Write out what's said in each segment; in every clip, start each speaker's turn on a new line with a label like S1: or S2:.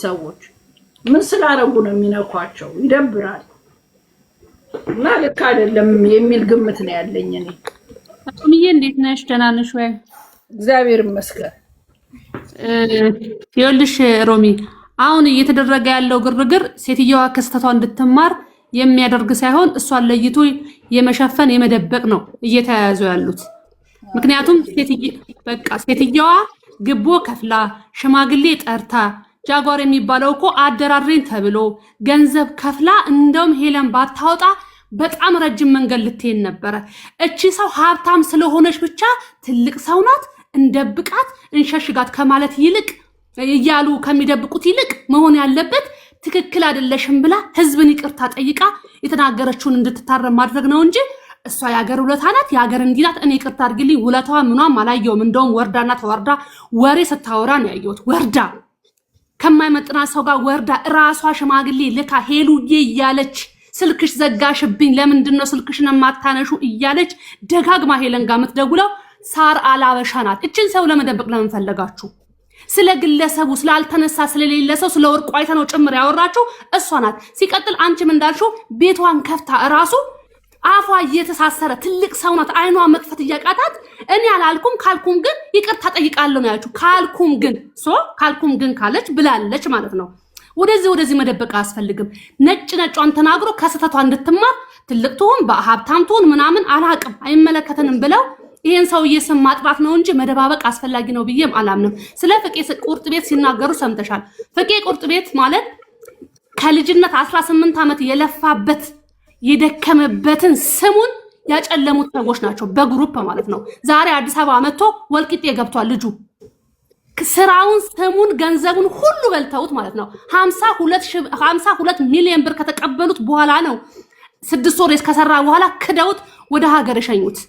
S1: ሰዎች ምን ስላረጉ ነው የሚነኳቸው? ይደብራል እና ልክ አይደለም የሚል ግምት ነው ያለኝ እኔ።
S2: አቶምዬ እንዴት ነሽ? ደህና ነሽ ወይ?
S1: እግዚአብሔር ይመስገን።
S2: ይኸውልሽ ሮሚ፣ አሁን እየተደረገ ያለው ግርግር ሴትየዋ ከስተቷ እንድትማር የሚያደርግ ሳይሆን እሷን ለይቶ የመሸፈን የመደበቅ ነው እየተያያዙ ያሉት። ምክንያቱም ሴትየዋ ግቦ ከፍላ ሽማግሌ ጠርታ ጃጓር የሚባለው እኮ አደራድሬን ተብሎ ገንዘብ ከፍላ እንደውም ሄለን ባታወጣ በጣም ረጅም መንገድ ልትሄድ ነበረ። እቺ ሰው ሀብታም ስለሆነች ብቻ ትልቅ ሰው ናት እንደብቃት እንሸሽጋት ከማለት ይልቅ እያሉ ከሚደብቁት ይልቅ መሆን ያለበት ትክክል አይደለሽም ብላ ህዝብን ይቅርታ ጠይቃ የተናገረችውን እንድትታረም ማድረግ ነው እንጂ እሷ ያገር ውለታ ናት ያገር እንዲናት እኔ ይቅርታ አድርግልኝ ውለታዋ ምኗም አላየውም። እንደውም ወርዳና ተወርዳ ወሬ ስታወራ ነው ያየሁት። ወርዳ ከማይመጥና ሰው ጋር ወርዳ ራሷ ሽማግሌ ልካ ሄሉዬ እያለች ስልክሽ ዘጋሽብኝ ለምንድነው ስልክሽን ማታነሹ እያለች ደጋግማ ሄለን ጋር የምትደውለው ሳር አላበሻ ናት። እችን ሰው ለመደበቅ ለምን ፈለጋችሁ? ስለ ግለሰቡ ስላልተነሳ ስለሌለ ሰው ስለ ወርቁ አይታ ነው ጭምር ያወራችሁ እሷ ናት። ሲቀጥል አንቺም እንዳልሽው ቤቷን ከፍታ እራሱ አፏ እየተሳሰረ ትልቅ ሰው ናት። አይኗ መጥፈት እያቃታት እኔ አላልኩም ካልኩም ግን ይቅርታ ጠይቃለሁ ነው ያለችው። ካልኩም ግን ካለች ብላለች ማለት ነው። ወደዚህ መደበቅ አያስፈልግም። ነጭ ነጯን ተናግሮ ከስተቷ እንድትማር ትልቅ ትሁን በሀብታም ትሁን ምናምን አላቅም አይመለከተንም ብለው ይሄን ሰውዬ ስም ማጥራት ነው እንጂ መደባበቅ አስፈላጊ ነው ብዬም አላምንም። ስለ ፍቄ ቁርጥ ቤት ሲናገሩ ሰምተሻል። ፍቄ ቁርጥ ቤት ማለት ከልጅነት 18 ዓመት የለፋበት የደከመበትን ስሙን ያጨለሙት ሰዎች ናቸው በግሩፕ ማለት ነው። ዛሬ አዲስ አበባ መጥቶ ወልቂጤ ገብቷል ልጁ። ስራውን ስሙን ገንዘቡን ሁሉ በልተውት ማለት ነው። 52 ሚሊዮን ብር ከተቀበሉት በኋላ ነው 6 ወር ከሰራ በኋላ ክደውት ወደ ሀገር የሸኙት።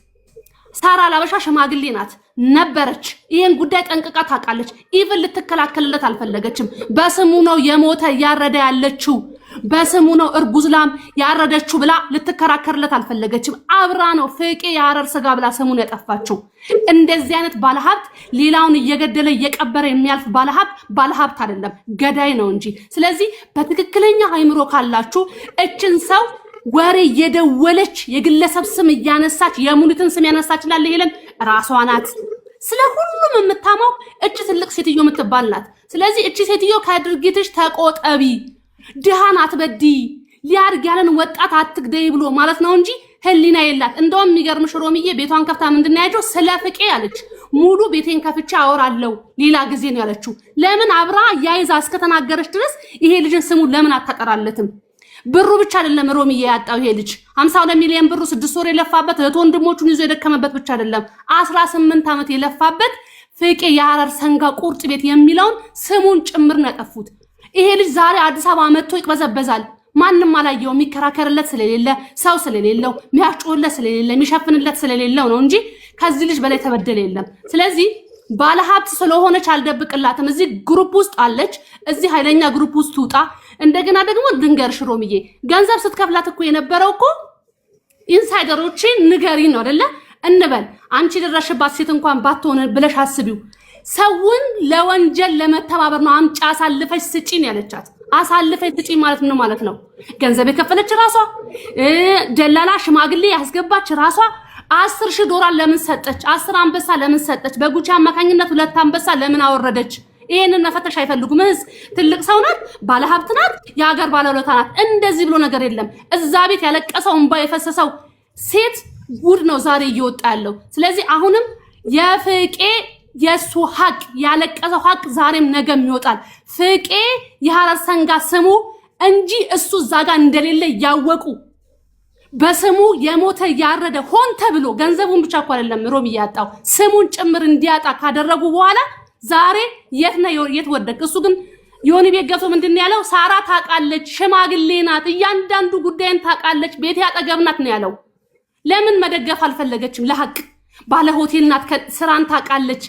S2: ሳራ ላበሻ ሽማግሌ ናት ነበረች። ይሄን ጉዳይ ጠንቅቃ ታውቃለች። ኢቭን ልትከላከልለት አልፈለገችም። በስሙ ነው የሞተ ያረደ ያለችው በስሙ ነው እርጉዝ ላም ያረደችው ብላ ልትከራከርለት አልፈለገችም። አብራ ነው ፍቄ የሐረር ስጋ ብላ ስሙን ያጠፋችው። እንደዚህ አይነት ባለሀብት ሌላውን እየገደለ እየቀበረ የሚያልፍ ባለሀብት አይደለም ገዳይ ነው እንጂ። ስለዚህ በትክክለኛ አይምሮ ካላችሁ እችን ሰው ወሬ የደወለች የግለሰብ ስም እያነሳች የሙኒትን ስም ያነሳችላል ይሄለን ራሷ ናት። ስለ ሁሉም የምታማው እቺ ትልቅ ሴትዮ የምትባል ናት። ስለዚህ እቺ ሴትዮ ከድርጊትሽ ተቆጠቢ፣ ድሃን አትበዲ፣ ሊያርግ ያለን ወጣት አትግደይ ብሎ ማለት ነው እንጂ ህሊና የላት። እንደውም የሚገርምሽ ሮሚዬ ቤቷን ከፍታ ምንድነው ያለው ስለ ፍቄ ያለች ሙሉ ቤቴን ከፍቻ አወራለሁ ሌላ ጊዜ ነው ያለችው። ለምን አብራ ያይዛ እስከተናገረች ድረስ ይሄ ልጅን ስሙን ለምን አታጠራለትም? ብሩ ብቻ አይደለም ሮሚዬ ያጣው ይሄ ልጅ 52 ሚሊዮን ብሩ 6 ወር የለፋበት ወንድሞቹን ይዞ የደከመበት ብቻ አይደለም 18 ዓመት የለፋበት ፍቄ የሐረር ሰንጋ ቁርጥ ቤት የሚለውን ስሙን ጭምር ነው ያጠፉት። ይሄ ልጅ ዛሬ አዲስ አበባ መጥቶ ይቅበዘበዛል። ማንንም አላየው። የሚከራከርለት ስለሌለ ሰው ስለሌለው የሚያጮህለት ስለሌለ የሚሸፍንለት ስለሌለው ነው እንጂ ከዚህ ልጅ በላይ ተበደለ የለም። ስለዚህ ባለሀብት ስለሆነች አልደብቅላትም። እዚህ ግሩፕ ውስጥ አለች። እዚህ ኃይለኛ ግሩፕ ውስጥ ትውጣ። እንደገና ደግሞ ድንገርሽ ሮሚዬ ገንዘብ ስትከፍላት እኮ የነበረው እኮ ኢንሳይደሮችን ንገሪ ነው አይደለ እንበል። አንቺ ደረሽባት ሴት እንኳን ባትሆን ብለሽ አስቢው። ሰውን ለወንጀል ለመተባበር ነው አምጫ አሳልፈሽ ስጪን ያለቻት። አሳልፈሽ ስጪ ማለት ምን ማለት ነው? ገንዘብ የከፈለች ራሷ፣ ደላላ ሽማግሌ ያስገባች ራሷ። 10,000 ዶላር ለምን ሰጠች? 10 አንበሳ ለምን ሰጠች? በጉቻ አማካኝነት 2 አንበሳ ለምን አወረደች? ይሄንን መፈተሽ አይፈልጉም። ትልቅ ሰው ናት፣ ባለሀብት ናት፣ የሀገር ባለውለታ ናት። እንደዚህ ብሎ ነገር የለም። እዛ ቤት ያለቀሰው እንባ የፈሰሰው ሴት ጉድ ነው ዛሬ እየወጣ ያለው። ስለዚህ አሁንም የፍቄ የሱ ሀቅ ያለቀሰው ሀቅ ዛሬም ነገም ይወጣል። ፍቄ የሐረር ሰንጋ ስሙ እንጂ እሱ እዛ ጋር እንደሌለ ያወቁ በስሙ የሞተ ያረደ ሆን ተብሎ ገንዘቡን ብቻ እኮ አይደለም ሮም ያጣው ስሙን ጭምር እንዲያጣ ካደረጉ በኋላ ዛሬ የት ወደቅ? እሱ ግን ዮኒ ቤት ገብቶ ምንድነው ያለው? ሳራ ታውቃለች፣ ሽማግሌ ናት፣ እያንዳንዱ ጉዳይን ታውቃለች፣ ቤት ያጠገብ ናት ነው ያለው። ለምን መደገፍ አልፈለገችም? ለሀቅ ባለ ሆቴል ናት፣ ስራን ታውቃለች።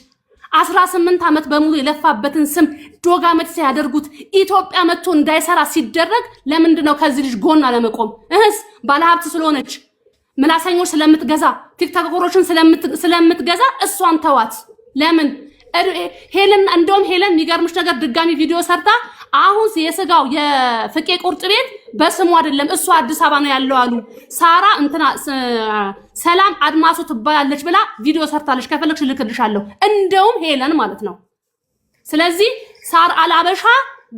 S2: 18 ዓመት በሙሉ የለፋበትን ስም ዶጋመት ሲያደርጉት ኢትዮጵያ መጥቶ እንዳይሰራ ሲደረግ ለምንድነው ከዚህ ልጅ ጎን አለመቆም? ባለሀብት ስለሆነች ምላሰኞች ስለምትገዛ ቲክቶከሮችን ስለምትገዛ እሷን ተዋት። ለምን ሄለን እንደውም ሄለን የሚገርምሽ ነገር ድጋሚ ቪዲዮ ሰርታ አሁን የስጋው የፍቄ ቁርጥ ቤት በስሙ አይደለም እሱ አዲስ አበባ ነው ያለው አሉ። ሳራ እንትና ሰላም አድማሱ ትባላለች ብላ ቪዲዮ ሰርታለች። ከፈለግሽ ልክልሻለሁ። እንደውም ሄለን ማለት ነው። ስለዚህ ሳር አልሀበሻ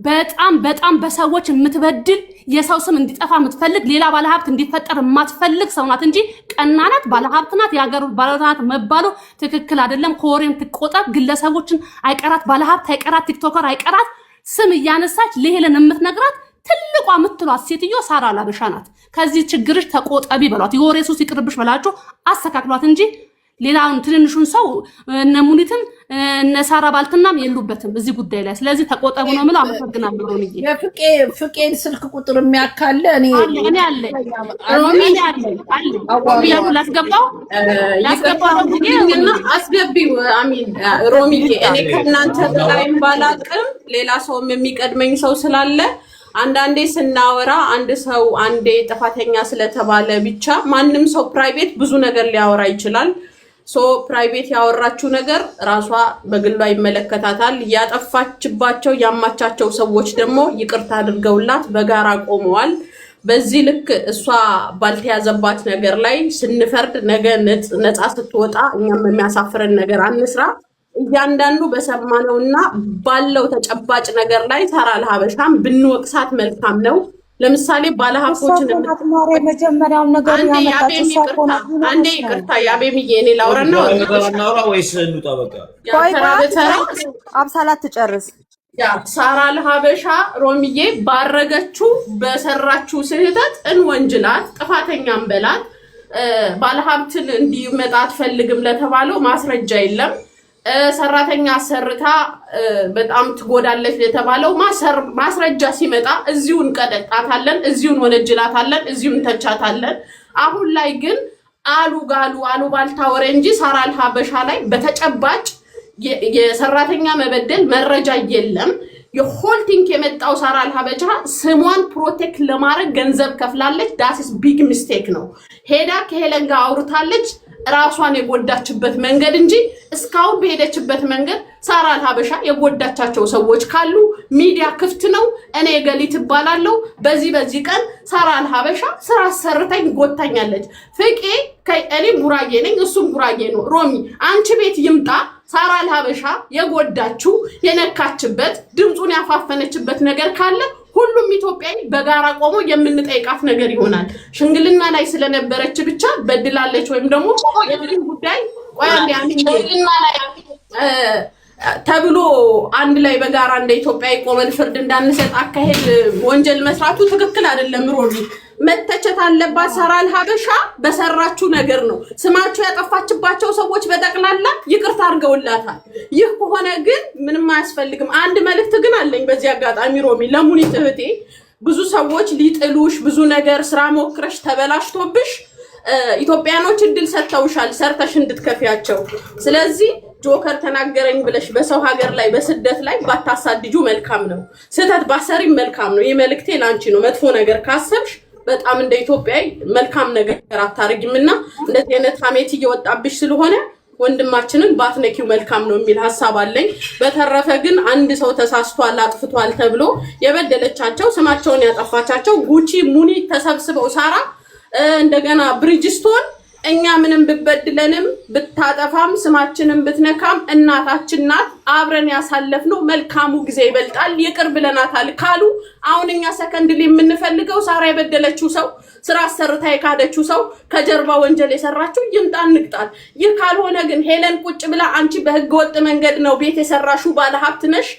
S2: በጣም በጣም በሰዎች የምትበድል የሰው ስም እንዲጠፋ የምትፈልግ ሌላ ባለሀብት እንዲፈጠር የማትፈልግ ሰው ናት እንጂ ቀናናት ባለሀብት ናት የሀገር ባለሀብት መባሉ ትክክል አይደለም። ኮሬም ትቆጣት። ግለሰቦችን አይቀራት፣ ባለሀብት አይቀራት፣ ቲክቶከር አይቀራት። ስም እያነሳች ለሄለን የምትነግራት ትልቋ የምትሏት ሴትዮ ሳራ አልሀበሻ ናት። ከዚህ ችግርሽ ተቆጠቢ በሏት። የወሬ ሱስ ይቅርብሽ በላችሁ አስተካክሏት እንጂ ሌላውን ትንንሹን ሰው እነ ሙኒትም እነ ሳራ ባልትናም የሉበትም እዚህ ጉዳይ ላይ። ስለዚህ ተቆጠቡ ነው የምለው። አመሰግናለሁ።
S1: የፍቄን ስልክ ቁጥር የሚያካለ እኔ
S2: አለ ላስገባው
S3: አስገቢው። አሚን ሮሚዬ፣ እኔ ከእናንተ በላይም ባላቅም ሌላ ሰውም የሚቀድመኝ ሰው ስላለ አንዳንዴ ስናወራ አንድ ሰው አንዴ ጥፋተኛ ስለተባለ ብቻ ማንም ሰው ፕራይቬት ብዙ ነገር ሊያወራ ይችላል። ፕራይቬት ያወራችው ነገር ራሷ በግሏ ይመለከታታል። ያጠፋችባቸው ያማቻቸው ሰዎች ደግሞ ይቅርታ አድርገውላት በጋራ ቆመዋል። በዚህ ልክ እሷ ባልተያዘባት ነገር ላይ ስንፈርድ ነገ ነፃ ስትወጣ እኛም የሚያሳፍረን ነገር አንስራ። እያንዳንዱ በሰማነውና ባለው ተጨባጭ ነገር ላይ ሳራ አልሀበሻም ብንወቅሳት መልካም ነው። ለምሳሌ ባለሀብቶችን
S4: መጀመሪያው ነገር
S3: አንዴ ይቅርታ ያቤምዬ እኔ ላውራና
S5: ወይስ እንውጣ? በቃ
S4: አብሳላት ትጨርስ።
S3: ሳራ አልሀበሻ ሮሚዬ ባረገችው በሰራችው ስህተት እንወንጅላት፣ ጥፋተኛም በላት። ባለሀብትን እንዲመጣ አትፈልግም ለተባለው ማስረጃ የለም። ሰራተኛ ሰርታ በጣም ትጎዳለች የተባለው ማስረጃ ሲመጣ እዚሁ እንቀጠጣታለን፣ እዚሁ ወነጅላታለን፣ እዚሁ እንተቻታለን። አሁን ላይ ግን አሉ ባልታወረ እንጂ ሳራ አልሀበሻ ላይ በተጨባጭ የሰራተኛ መበደል መረጃ የለም። የሆልቲንግ የመጣው ሳራ አልሀበሻ ስሟን ፕሮቴክት ለማድረግ ገንዘብ ከፍላለች። ዳስስ ቢግ ሚስቴክ ነው። ሄዳ ከሄለን ጋር አውርታለች ራሷን የጎዳችበት መንገድ እንጂ እስካሁን በሄደችበት መንገድ ሳራ አልሀበሻ የጎዳቻቸው ሰዎች ካሉ ሚዲያ ክፍት ነው። እኔ ገሊት እባላለሁ። በዚህ ቀን ሳራ አልሀበሻ ስራ ሰርተኝ ጎታኛለች። ፍቄ እኔ ጉራጌ ነኝ፣ እሱም ጉራጌ ነው። ሮሚ አንቺ ቤት ይምጣ ሳራ አልሀበሻ የጎዳችው የነካችበት ድምፁን ያፋፈነችበት ነገር ካለ ሁሉም ኢትዮጵያዊ በጋራ ቆሞ የምንጠይቃት ነገር ይሆናል። ሽንግልና ላይ ስለነበረች ብቻ በድላለች ወይም ደግሞ የድል ጉዳይ ተብሎ አንድ ላይ በጋራ እንደ ኢትዮጵያዊ ቆመን ፍርድ እንዳንሰጥ አካሄድ ወንጀል መስራቱ ትክክል አይደለም። ሮሚ መተቸት አለባት። ሳራ አልሀበሻ በሰራችው ነገር ነው። ስማቸው ያጠፋችባቸው ሰዎች በጠቅላላ ይቅርታ አድርገውላታል። ይህ ከሆነ ግን ምንም አያስፈልግም። አንድ መልእክት ግን አለኝ በዚህ አጋጣሚ ሮሚ፣ ለሙኒት እህቴ፣ ብዙ ሰዎች ሊጥሉሽ ብዙ ነገር ስራ ሞክረሽ ተበላሽቶብሽ ኢትዮጵያኖች እድል ሰጥተውሻል ሰርተሽ እንድትከፊያቸው። ስለዚህ ጆከር ተናገረኝ ብለሽ በሰው ሀገር ላይ በስደት ላይ ባታሳድጁ መልካም ነው። ስህተት ባሰሪም መልካም ነው። ይህ መልእክቴ ላንቺ ነው። መጥፎ ነገር ካሰብሽ በጣም እንደ ኢትዮጵያዊ መልካም ነገር አታረጊምና እንደዚህ አይነት ሀሜት እየወጣብሽ ስለሆነ ወንድማችንን ባትነኪው መልካም ነው የሚል ሐሳብ አለኝ። በተረፈ ግን አንድ ሰው ተሳስቷል አጥፍቷል ተብሎ የበደለቻቸው ስማቸውን ያጠፋቻቸው ጉቺ ሙኒ ተሰብስበው ሳራ እንደገና ብሪጅስቶን እኛ ምንም ብበድለንም ብታጠፋም ስማችንን ብትነካም እናታችን ናት። አብረን ያሳለፍነው መልካሙ ጊዜ ይበልጣል ይቅር ብለናታል ካሉ አሁን እኛ ሰከንድሊ የምንፈልገው ሳራ የበደለችው ሰው ስራ አሰርታ የካደችው ሰው ከጀርባ ወንጀል የሰራችው ይምጣ እንቅጣል። ይህ ካልሆነ ግን ሄለን ቁጭ ብላ አንቺ በህገ ወጥ መንገድ ነው ቤት የሰራሹ ባለ ሀብት ነሽ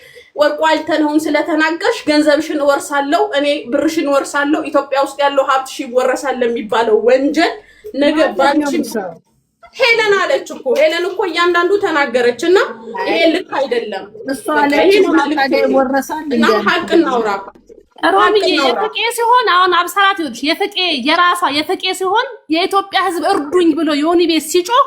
S3: ወርቋልተነውን ስለተናገርሽ ገንዘብሽን ወርሳለሁ እኔ ብርሽን ወርሳለሁ ኢትዮጵያ ውስጥ ያለው ሀብትሽ ይወረሳል የሚባለው ወንጀል ነገ ባንቺ ሄለን አለች እኮ ሄለን እኮ እያንዳንዱ ተናገረችና ይሄ ልክ አይደለም።
S1: እሷ አለች ማለት ወረሳል
S3: እና ሀቅ እናውራ።
S2: ሮሚዬ የፍቄ ሲሆን አሁን አብሳላት ይወድሽ የፍቄ የራሷ የፍቄ ሲሆን የኢትዮጵያ ህዝብ እርዱኝ ብሎ ዮኒ ቤት ሲጮህ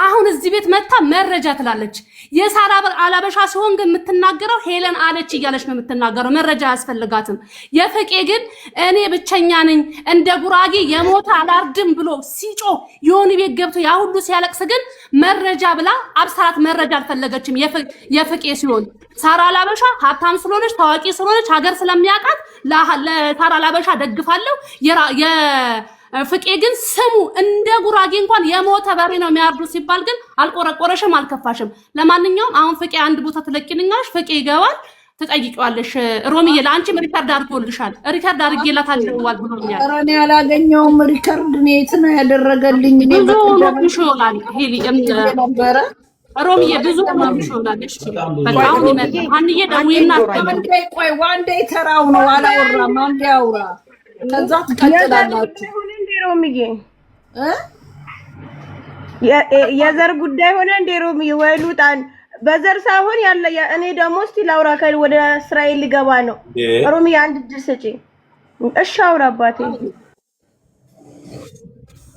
S2: አሁን እዚህ ቤት መታ መረጃ ትላለች። የሳራ አላበሻ ሲሆን ግን የምትናገረው ሄለን አለች እያለች ነው የምትናገረው። መረጃ አያስፈልጋትም። የፍቄ ግን እኔ ብቸኛ ነኝ እንደ ጉራጌ የሞተ አላርድም ብሎ ሲጮ የሆነ ቤት ገብቶ ያ ሁሉ ሲያለቅስ ግን መረጃ ብላ አብሳራት መረጃ አልፈለገችም። የፍቄ ሲሆን ሳራ አላበሻ ሀብታም ስለሆነች ታዋቂ ስለሆነች ሀገር ስለሚያውቃት ለሳራ አላበሻ ደግፋለሁ። ፍቄ ግን ስሙ እንደ ጉራጌ እንኳን የሞተ በሬ ነው የሚያርዱ ሲባል ግን አልቆረቆረሽም፣ አልከፋሽም። ለማንኛውም አሁን ፍቄ አንድ ቦታ ትለቂልኛለሽ፣ ፍቄ ይገባል፣ ትጠይቂዋለሽ። ሮሚዬ ለአንቺም ሪከርድ አድርጎልሻል። ሪከርድ አድርጌላታለሁ ብሎኛል።
S1: ኧረ እኔ አላገኘሁም ሪከርድ። እኔ የት ነው ያደረገልኝ? እኔ
S2: ብዙ ይሆናል ሄሊ ነበረ ሮሚዬ ብዙ ማምሽ ይሆናል። እሺ በቃ አሁን ይመጣል። አንዬ ደውይና
S1: ቆይ ዋንዴ ተራው ነው አላወራም። አንዴ አውራ ከዛ ትቀጥላላችሁ።
S6: ሮሚዬ የዘር ጉዳይ ሆነ እንደ ሮሚዬ ወይ ሉጣን በዘር ሳይሆን ያለ እኔ ደግሞ እስቲ ላውራ ወደ እስራኤል ሊገባ ነው። ሮሚዬ አንድ ድል ስጪ። እሺ አውራ አባቴ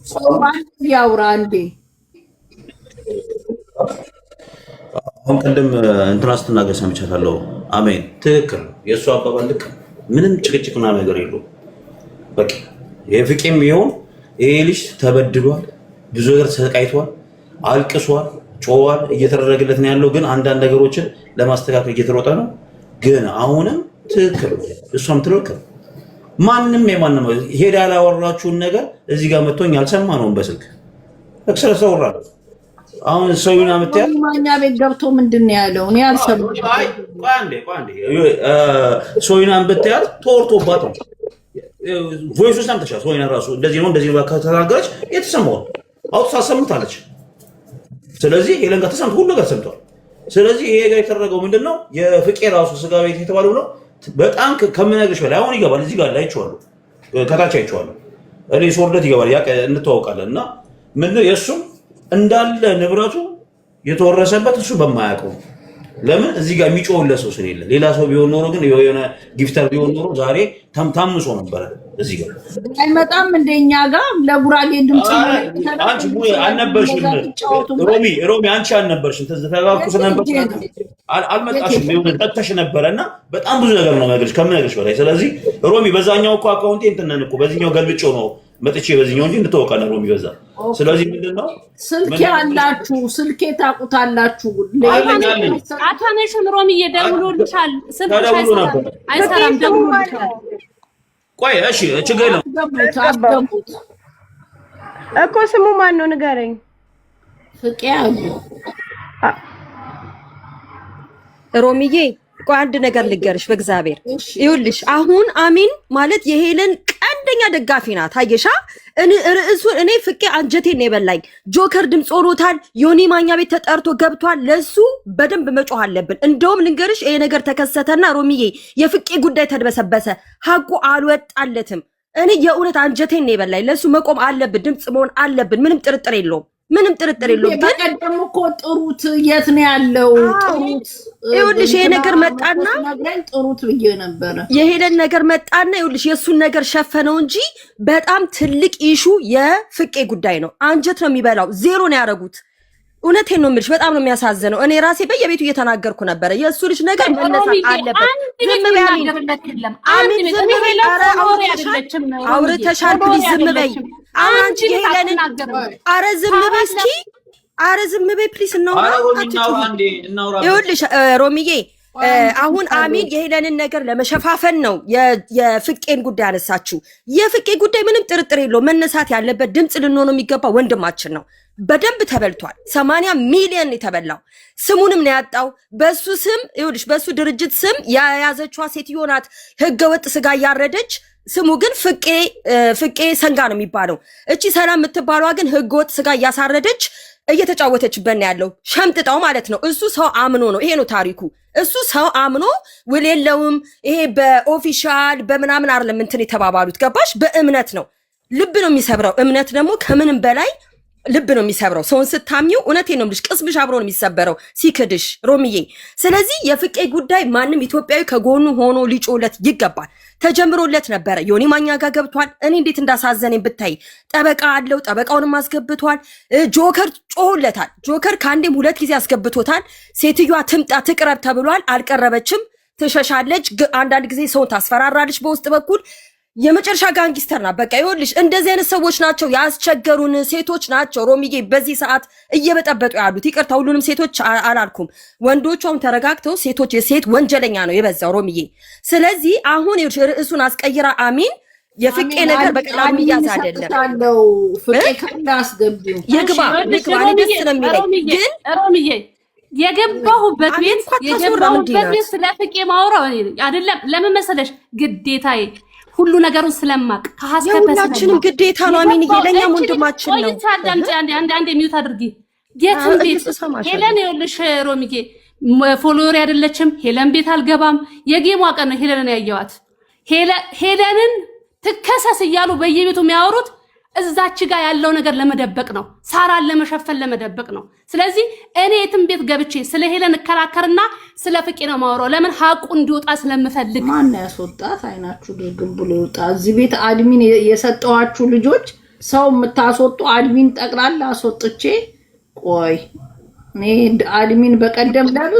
S1: ሶማን ያውራ እንዴ።
S5: አሁን ቀደም እንትና ስትናገር ሰምቻለሁ። አሜን ትክክል። የእሱ አባባል ልክ ምንም ጭቅጭቅ ምናምን ነገር የለውም። በቃ የፍቄም ይሁን ይሄ ልጅ ተበድሏል፣ ብዙ ነገር ተሰቃይቷል፣ አልቅሷል፣ ጮዋል፣ እየተደረገለት ነው ያለው። ግን አንዳንድ ነገሮችን ለማስተካከል እየተሮጠ ነው። ግን አሁንም ትክክል እሷም ትክክል። ማንም የማንም ሄዳ ያላወራችሁን ነገር እዚህ ጋር መጥቶኝ አልሰማነውም በስልክ ስለሰውራ አሁን ሰውና መጥተያ
S1: ማኛ ቤት ገብቶ ምንድን ነው ያለው? እኔ አልሰማሁም።
S5: ቋንዴ ሰውናን በተያዝ ተወርቶባት ነው ቮይስ ውስጥ አምጥቻ ሰውና ራሱ እንደዚህ ነው ከተናገረች የተሰማው አውጥታ ሰምታለች። ስለዚህ ሄለን ጋር ተሰምቶ ሁሉ ጋር ሰምቷል። ስለዚህ ይሄ ጋር የተደረገው ምንድነው የፍቄ ራሱ ስጋ ቤት የተባለው ነው። በጣም ከምነግርሽ በላይ አሁን ይገባል። እዚህ ጋር ላይ አይቼዋለሁ፣ ከታች አይቼዋለሁ። እኔ ሶርደት ይገባል ያ እንተዋወቃለን። እና ምን የሱም እንዳለ ንብረቱ የተወረሰበት እሱ በማያውቀው ለምን እዚህ ጋር የሚጮህለት ሰው ስለሌለ። ሌላ ሰው ቢሆን ኖሮ ግን የሆነ ጊፍተር ቢሆን ኖሮ ዛሬ ተምታምሶ ነበር። እዚህ ጋር
S1: አይመጣም እንደኛ ጋር ለጉራጌ ድምጽ
S5: አንቺ አልነበርሽም። ሮሚ አንቺ አልነበርሽም። ተዘጋግኩ ነበር አልመጣሽም። የሆነ ተተሽ ነበርና በጣም ብዙ ነገር ነው ነገርሽ ከምነግርሽ በላይ። ስለዚህ ሮሚ በዛኛው እኮ አካውንቴ እንትን እኮ በዚህኛው ገልብጬው ነው መጥቼ በዚህኛው እንጂ እንተዋወቃለን ሮሚ በዛ። ስለዚህ ምንድነው
S1: ስልኬ አላችሁ፣ ስልኬ ታውቁታላችሁ።
S2: አታነሽም ሮሚዬ ደውሎልሻል። ስልክሽ አይሰራም ደውሎልሻል።
S5: ቆይ እሺ ችግር ነው
S6: እኮ ስሙ ማን ነው ንገረኝ።
S1: ፍቄ አሉ
S7: ሮሚዬ ቆይ አንድ ነገር ልገርሽ በእግዚአብሔር ይኸውልሽ፣ አሁን አሚን ማለት የሄለን ቀንደኛ ደጋፊ ናት። አየሻ ርዕሱን እኔ ፍቄ አንጀቴን ነው የበላኝ። ጆከር ድምፅ ሆኖታል። ዮኒ ማኛ ቤት ተጠርቶ ገብቷል። ለሱ በደንብ መጮህ አለብን። እንደውም ልንገርሽ ይሄ ነገር ተከሰተና ሮሚዬ የፍቄ ጉዳይ ተድበሰበሰ፣ ሀቁ አልወጣለትም። እኔ የእውነት አንጀቴን ነው የበላኝ። ለሱ መቆም አለብን፣ ድምፅ መሆን አለብን። ምንም ጥርጥር የለውም።
S1: በቀደም እኮ ጥሩት የት ነው ያለው? ጥሩት
S7: ይኸውልሽ ይሄ ነገር መጣና
S1: ጥሩት ብዬ ነበረ።
S7: የሄለን ነገር መጣና ይኸውልሽ የሱን ነገር ሸፈነው እንጂ በጣም ትልቅ ኢሹ የፍቄ ጉዳይ ነው። አንጀት ነው የሚበላው። ዜሮ ነው ያደረጉት። እውነቴን ነው የምልሽ፣ በጣም ነው የሚያሳዝነው። እኔ ራሴ በየቤቱ እየተናገርኩ ነበረ። የእሱ ልጅ ነገር መነሳት አለበት። አውርተሻል፣ ፕሊዝ ዝም በይ። አሁን አንቺ የሄለንን ኧረ ዝም በይ እስኪ፣ ኧረ ዝም በይ ፕሊዝ። ይኸውልሽ ሮሚዬ አሁን አሚን የሄለንን ነገር ለመሸፋፈን ነው የፍቄን ጉዳይ አነሳችሁ። የፍቄ ጉዳይ ምንም ጥርጥር የለውም መነሳት ያለበት። ድምፅ ልንሆነው የሚገባ ወንድማችን ነው። በደንብ ተበልቷል። 80 ሚሊዮን የተበላው ስሙንም ነው ያጣው። በሱ ስም ይኸውልሽ በሱ ድርጅት ስም የያዘችዋ ሴትዮ ናት ህገወጥ ስጋ እያረደች። ስሙ ግን ፍቄ ሰንጋ ነው የሚባለው። እቺ ሰላም የምትባለዋ ግን ህገወጥ ስጋ እያሳረደች እየተጫወተችበት ነው ያለው። ሸምጥጣው ማለት ነው። እሱ ሰው አምኖ ነው። ይሄ ነው ታሪኩ። እሱ ሰው አምኖ ውል የለውም። ይሄ በኦፊሻል በምናምን አይደለም እንትን የተባባሉት ገባሽ? በእምነት ነው። ልብ ነው የሚሰብረው። እምነት ደግሞ ከምንም በላይ ልብ ነው የሚሰብረው። ሰውን ስታሚው እውነቴን ነው የምልሽ ቅስምሽ አብሮ ነው የሚሰበረው ሲክድሽ ሮሚዬ። ስለዚህ የፍቄ ጉዳይ ማንም ኢትዮጵያዊ ከጎኑ ሆኖ ሊጮለት ይገባል። ተጀምሮለት ነበረ። ዮኒ ማኛ ጋር ገብቷል። እኔ እንዴት እንዳሳዘነኝ ብታይ። ጠበቃ አለው፣ ጠበቃውንም አስገብቷል። ጆከር ጮሆለታል። ጆከር ከአንዴም 2 ጊዜ አስገብቶታል። ሴትዮዋ ትምጣ ትቅረብ ተብሏል። አልቀረበችም፣ ትሸሻለች። አንዳንድ ጊዜ ሰውን ታስፈራራለች በውስጥ በኩል። የመጨረሻ ጋንጊስተር ናት። በቃ ይኸውልሽ እንደዚህ አይነት ሰዎች ናቸው ያስቸገሩን፣ ሴቶች ናቸው ሮሚዬ በዚህ ሰዓት እየበጠበጡ ያሉት። ይቅርታ ሁሉንም ሴቶች አላልኩም፣ ወንዶቹ አሁን ተረጋግተው፣ ሴቶች የሴት ወንጀለኛ ነው የበዛው ሮሚዬ። ስለዚህ አሁን ርዕሱን አስቀይራ አሚን የፍቄ ነገር በቀላሉ የሚያዝ አይደለም።
S1: ፍቄ ካለ አስገቢው
S7: ይግባ ደስ ነው የሚለኝ ግን
S2: ሮሚዬ የገባሁበት ቤት ስለ ፍቄ ማውራው አይደለም። ለምን መሰለሽ ግዴታዬ ሁሉ ነገሩን ስለማቅ
S7: የሁላችንም ግዴታ ነው። አሚን ለኛም ወንድማችን ነው።
S2: አንድ ሚዩት አድርጊ። የትም ቤት ሄለን ይኸውልሽ ሮሚዬ ፎሎወር አይደለችም። ሄለን ቤት አልገባም። የጌሟ ቀን ነው ሄለንን ያየዋት። ሄለንን ትከሰስ እያሉ በየቤቱ የሚያወሩት እዛች ጋር ያለው ነገር ለመደበቅ ነው። ሳራን ለመሸፈን ለመደበቅ ነው። ስለዚህ እኔ የትም ቤት ገብቼ ስለ ሄለን እከራከርና ስለ ፍቄ ነው ማወራው። ለምን ሀቁ እንዲወጣ ስለምፈልግ።
S1: ማን ያስወጣት? አይናችሁ ድርግም ብሎ ይወጣ። እዚህ ቤት አድሚን የሰጠዋችሁ ልጆች ሰው የምታስወጡ አድሚን ጠቅላላ አስወጥቼ ቆይ እኔ አድሚን በቀደም ላሉ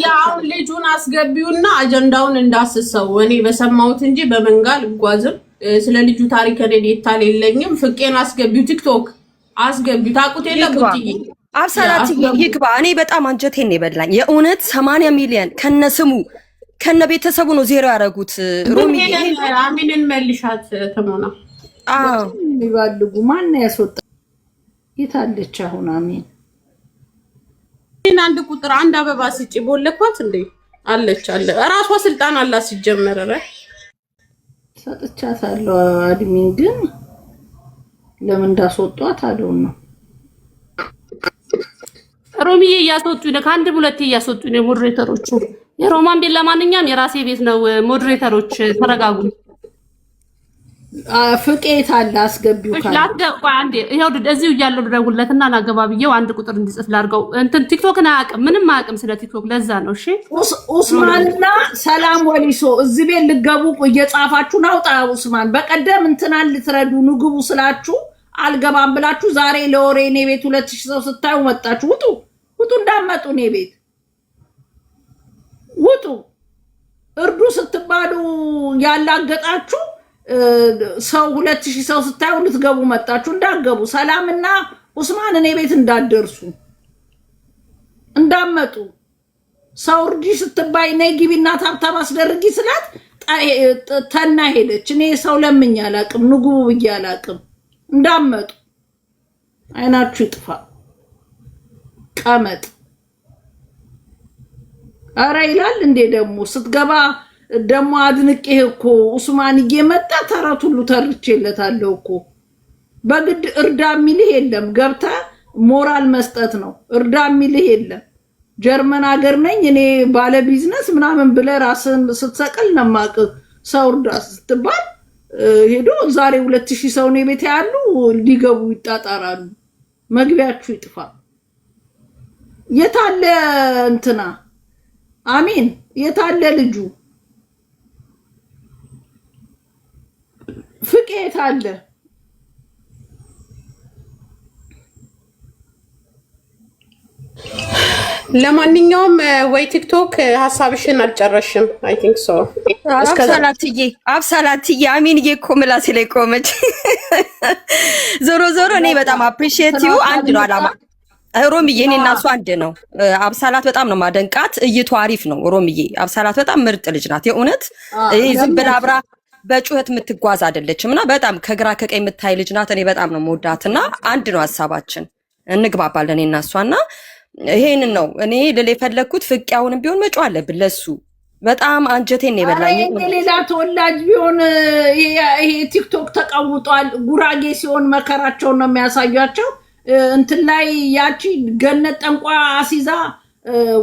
S3: ያው ልጁን አስገቢውና አጀንዳውን እንዳስሰው እኔ በሰማሁት እንጂ በመንጋል ጓዝም ስለ ልጁ ታሪክ እኔ የለኝም። ፍቄን አስገቢው፣ ቲክቶክ አስገቢው። ታቁት የለቁት
S7: አብሳላት ይግባ። እኔ በጣም አንጀቴን የበላኝ የእውነት 80 ሚሊዮን ከነስሙ ከነ ቤተሰቡ ነው ዜሮ ያደረጉት። ሮሚ
S3: አሚንን መልሻት ተሞና
S1: ይባልጉ። ማን ያስወጣ? የታለች አሁን አሚን?
S3: አንድ ቁጥር አንድ አበባ ስጪ ቦለኳት እንዴ አለች አለ ራሷ ስልጣን አላት ሲጀመር
S1: ሰጥቻታለሁ። አድሚን ግን ለምን እንዳስወጧት አለው ነው።
S2: ሮሚዬ እያስወጡኝ ነው፣ ከአንድ ሁለቴ እያስወጡኝ ነው ሞዴሬተሮቹ። የሮማን ቤት ለማንኛውም የራሴ ቤት ነው። ሞዴሬተሮች ተረጋጉ።
S1: ፍቄት አለ አስገቢው ካለ
S2: ላትገባ አንዴ ይሄው እዚሁ እያለው ደውለትና ናገባ ብዬው አንድ ቁጥር እንዲጽፍ ላድርገው። እንትን ቲክቶክን አያውቅም፣ ምንም አያውቅም ስለ ቲክቶክ። ለዛ ነው። እሺ
S1: ኡስማንና ሰላም ወሊሶ እዚህ ቤት ልገቡ እየጻፋችሁ ናውጣ። ኡስማን በቀደም እንትናን ልትረዱ ንግቡ ስላችሁ አልገባም ብላችሁ ዛሬ ለወሬ እኔ ቤት 2000 ሰው ስታዩ መጣችሁ። ውጡ እንዳመጡ እኔ ቤት ውጡ። እርዱ ስትባሉ ያላገጣችሁ ሰው 2000 ሰው ስታዩ ልትገቡ መጣችሁ። እንዳገቡ ሰላምና ኡስማን እኔ ቤት እንዳደርሱ እንዳመጡ። ሰው እርዲ ስትባይ ነይ ግቢና ታብታብ አስደርጊ ስላት ተና ሄደች። እኔ ሰው ለምኝ አላቅም፣ ንጉቡ ብዬ አላቅም። እንዳመጡ አይናችሁ ይጥፋ። ቀመጥ አረ ይላል እንዴ ደግሞ ስትገባ ደሞ አድንቄህ እኮ ኡስማን እየመጣ ተረት ሁሉ ተርቼለታለሁ እኮ። በግድ እርዳ የሚልህ የለም፣ ገብታ ሞራል መስጠት ነው። እርዳ የሚልህ የለም። ጀርመን ሀገር ነኝ እኔ ባለ ቢዝነስ ምናምን ብለህ ራስን ስትሰቅል ነማቅ። ሰው እርዳ ስትባል ሄዶ ዛሬ 2000 ሰው ነው ቤት ያሉ ሊገቡ ይጣጣራሉ። መግቢያችሁ ይጥፋ። የታለ እንትና አሚን? የታለ ልጁ ፍቄት አለ?
S3: ለማንኛውም ወይ ቲክቶክ ሐሳብሽን አልጨረሽም። አይ ቲንክ ሶ
S7: አብሳላትዬ አሚንዬ እኮ ምላሴ ላይ ቆመች። ዞሮ እኔ በጣም አፕሪሺየት ዩ። አንድ ነው አላማ ሮሚዬ፣ እኔ እና እሱ አንድ ነው። አብሳላት በጣም ነው ማደንቃት። እይቱ አሪፍ ነው ሮሚዬ። አብሳላት በጣም ምርጥ ልጅ ናት የእውነት። ዝም ብላ አብራ በጩኸት የምትጓዝ አይደለችም እና በጣም ከግራ ከቀኝ የምታይ ልጅ ናት። እኔ በጣም ነው መወዳትና አንድ ነው ሀሳባችን፣ እንግባባለን እኔ እና እሷና ይሄንን ነው እኔ ልል የፈለግኩት። ፍቄያውንም ቢሆን መጮህ አለብን ለሱ። በጣም አንጀቴን ነው የበላኝ።
S1: ሌላ ተወላጅ ቢሆን ይሄ ቲክቶክ ተቀውጧል። ጉራጌ ሲሆን መከራቸውን ነው የሚያሳያቸው። እንትን ላይ ያቺ ገነት ጠንቋ አሲዛ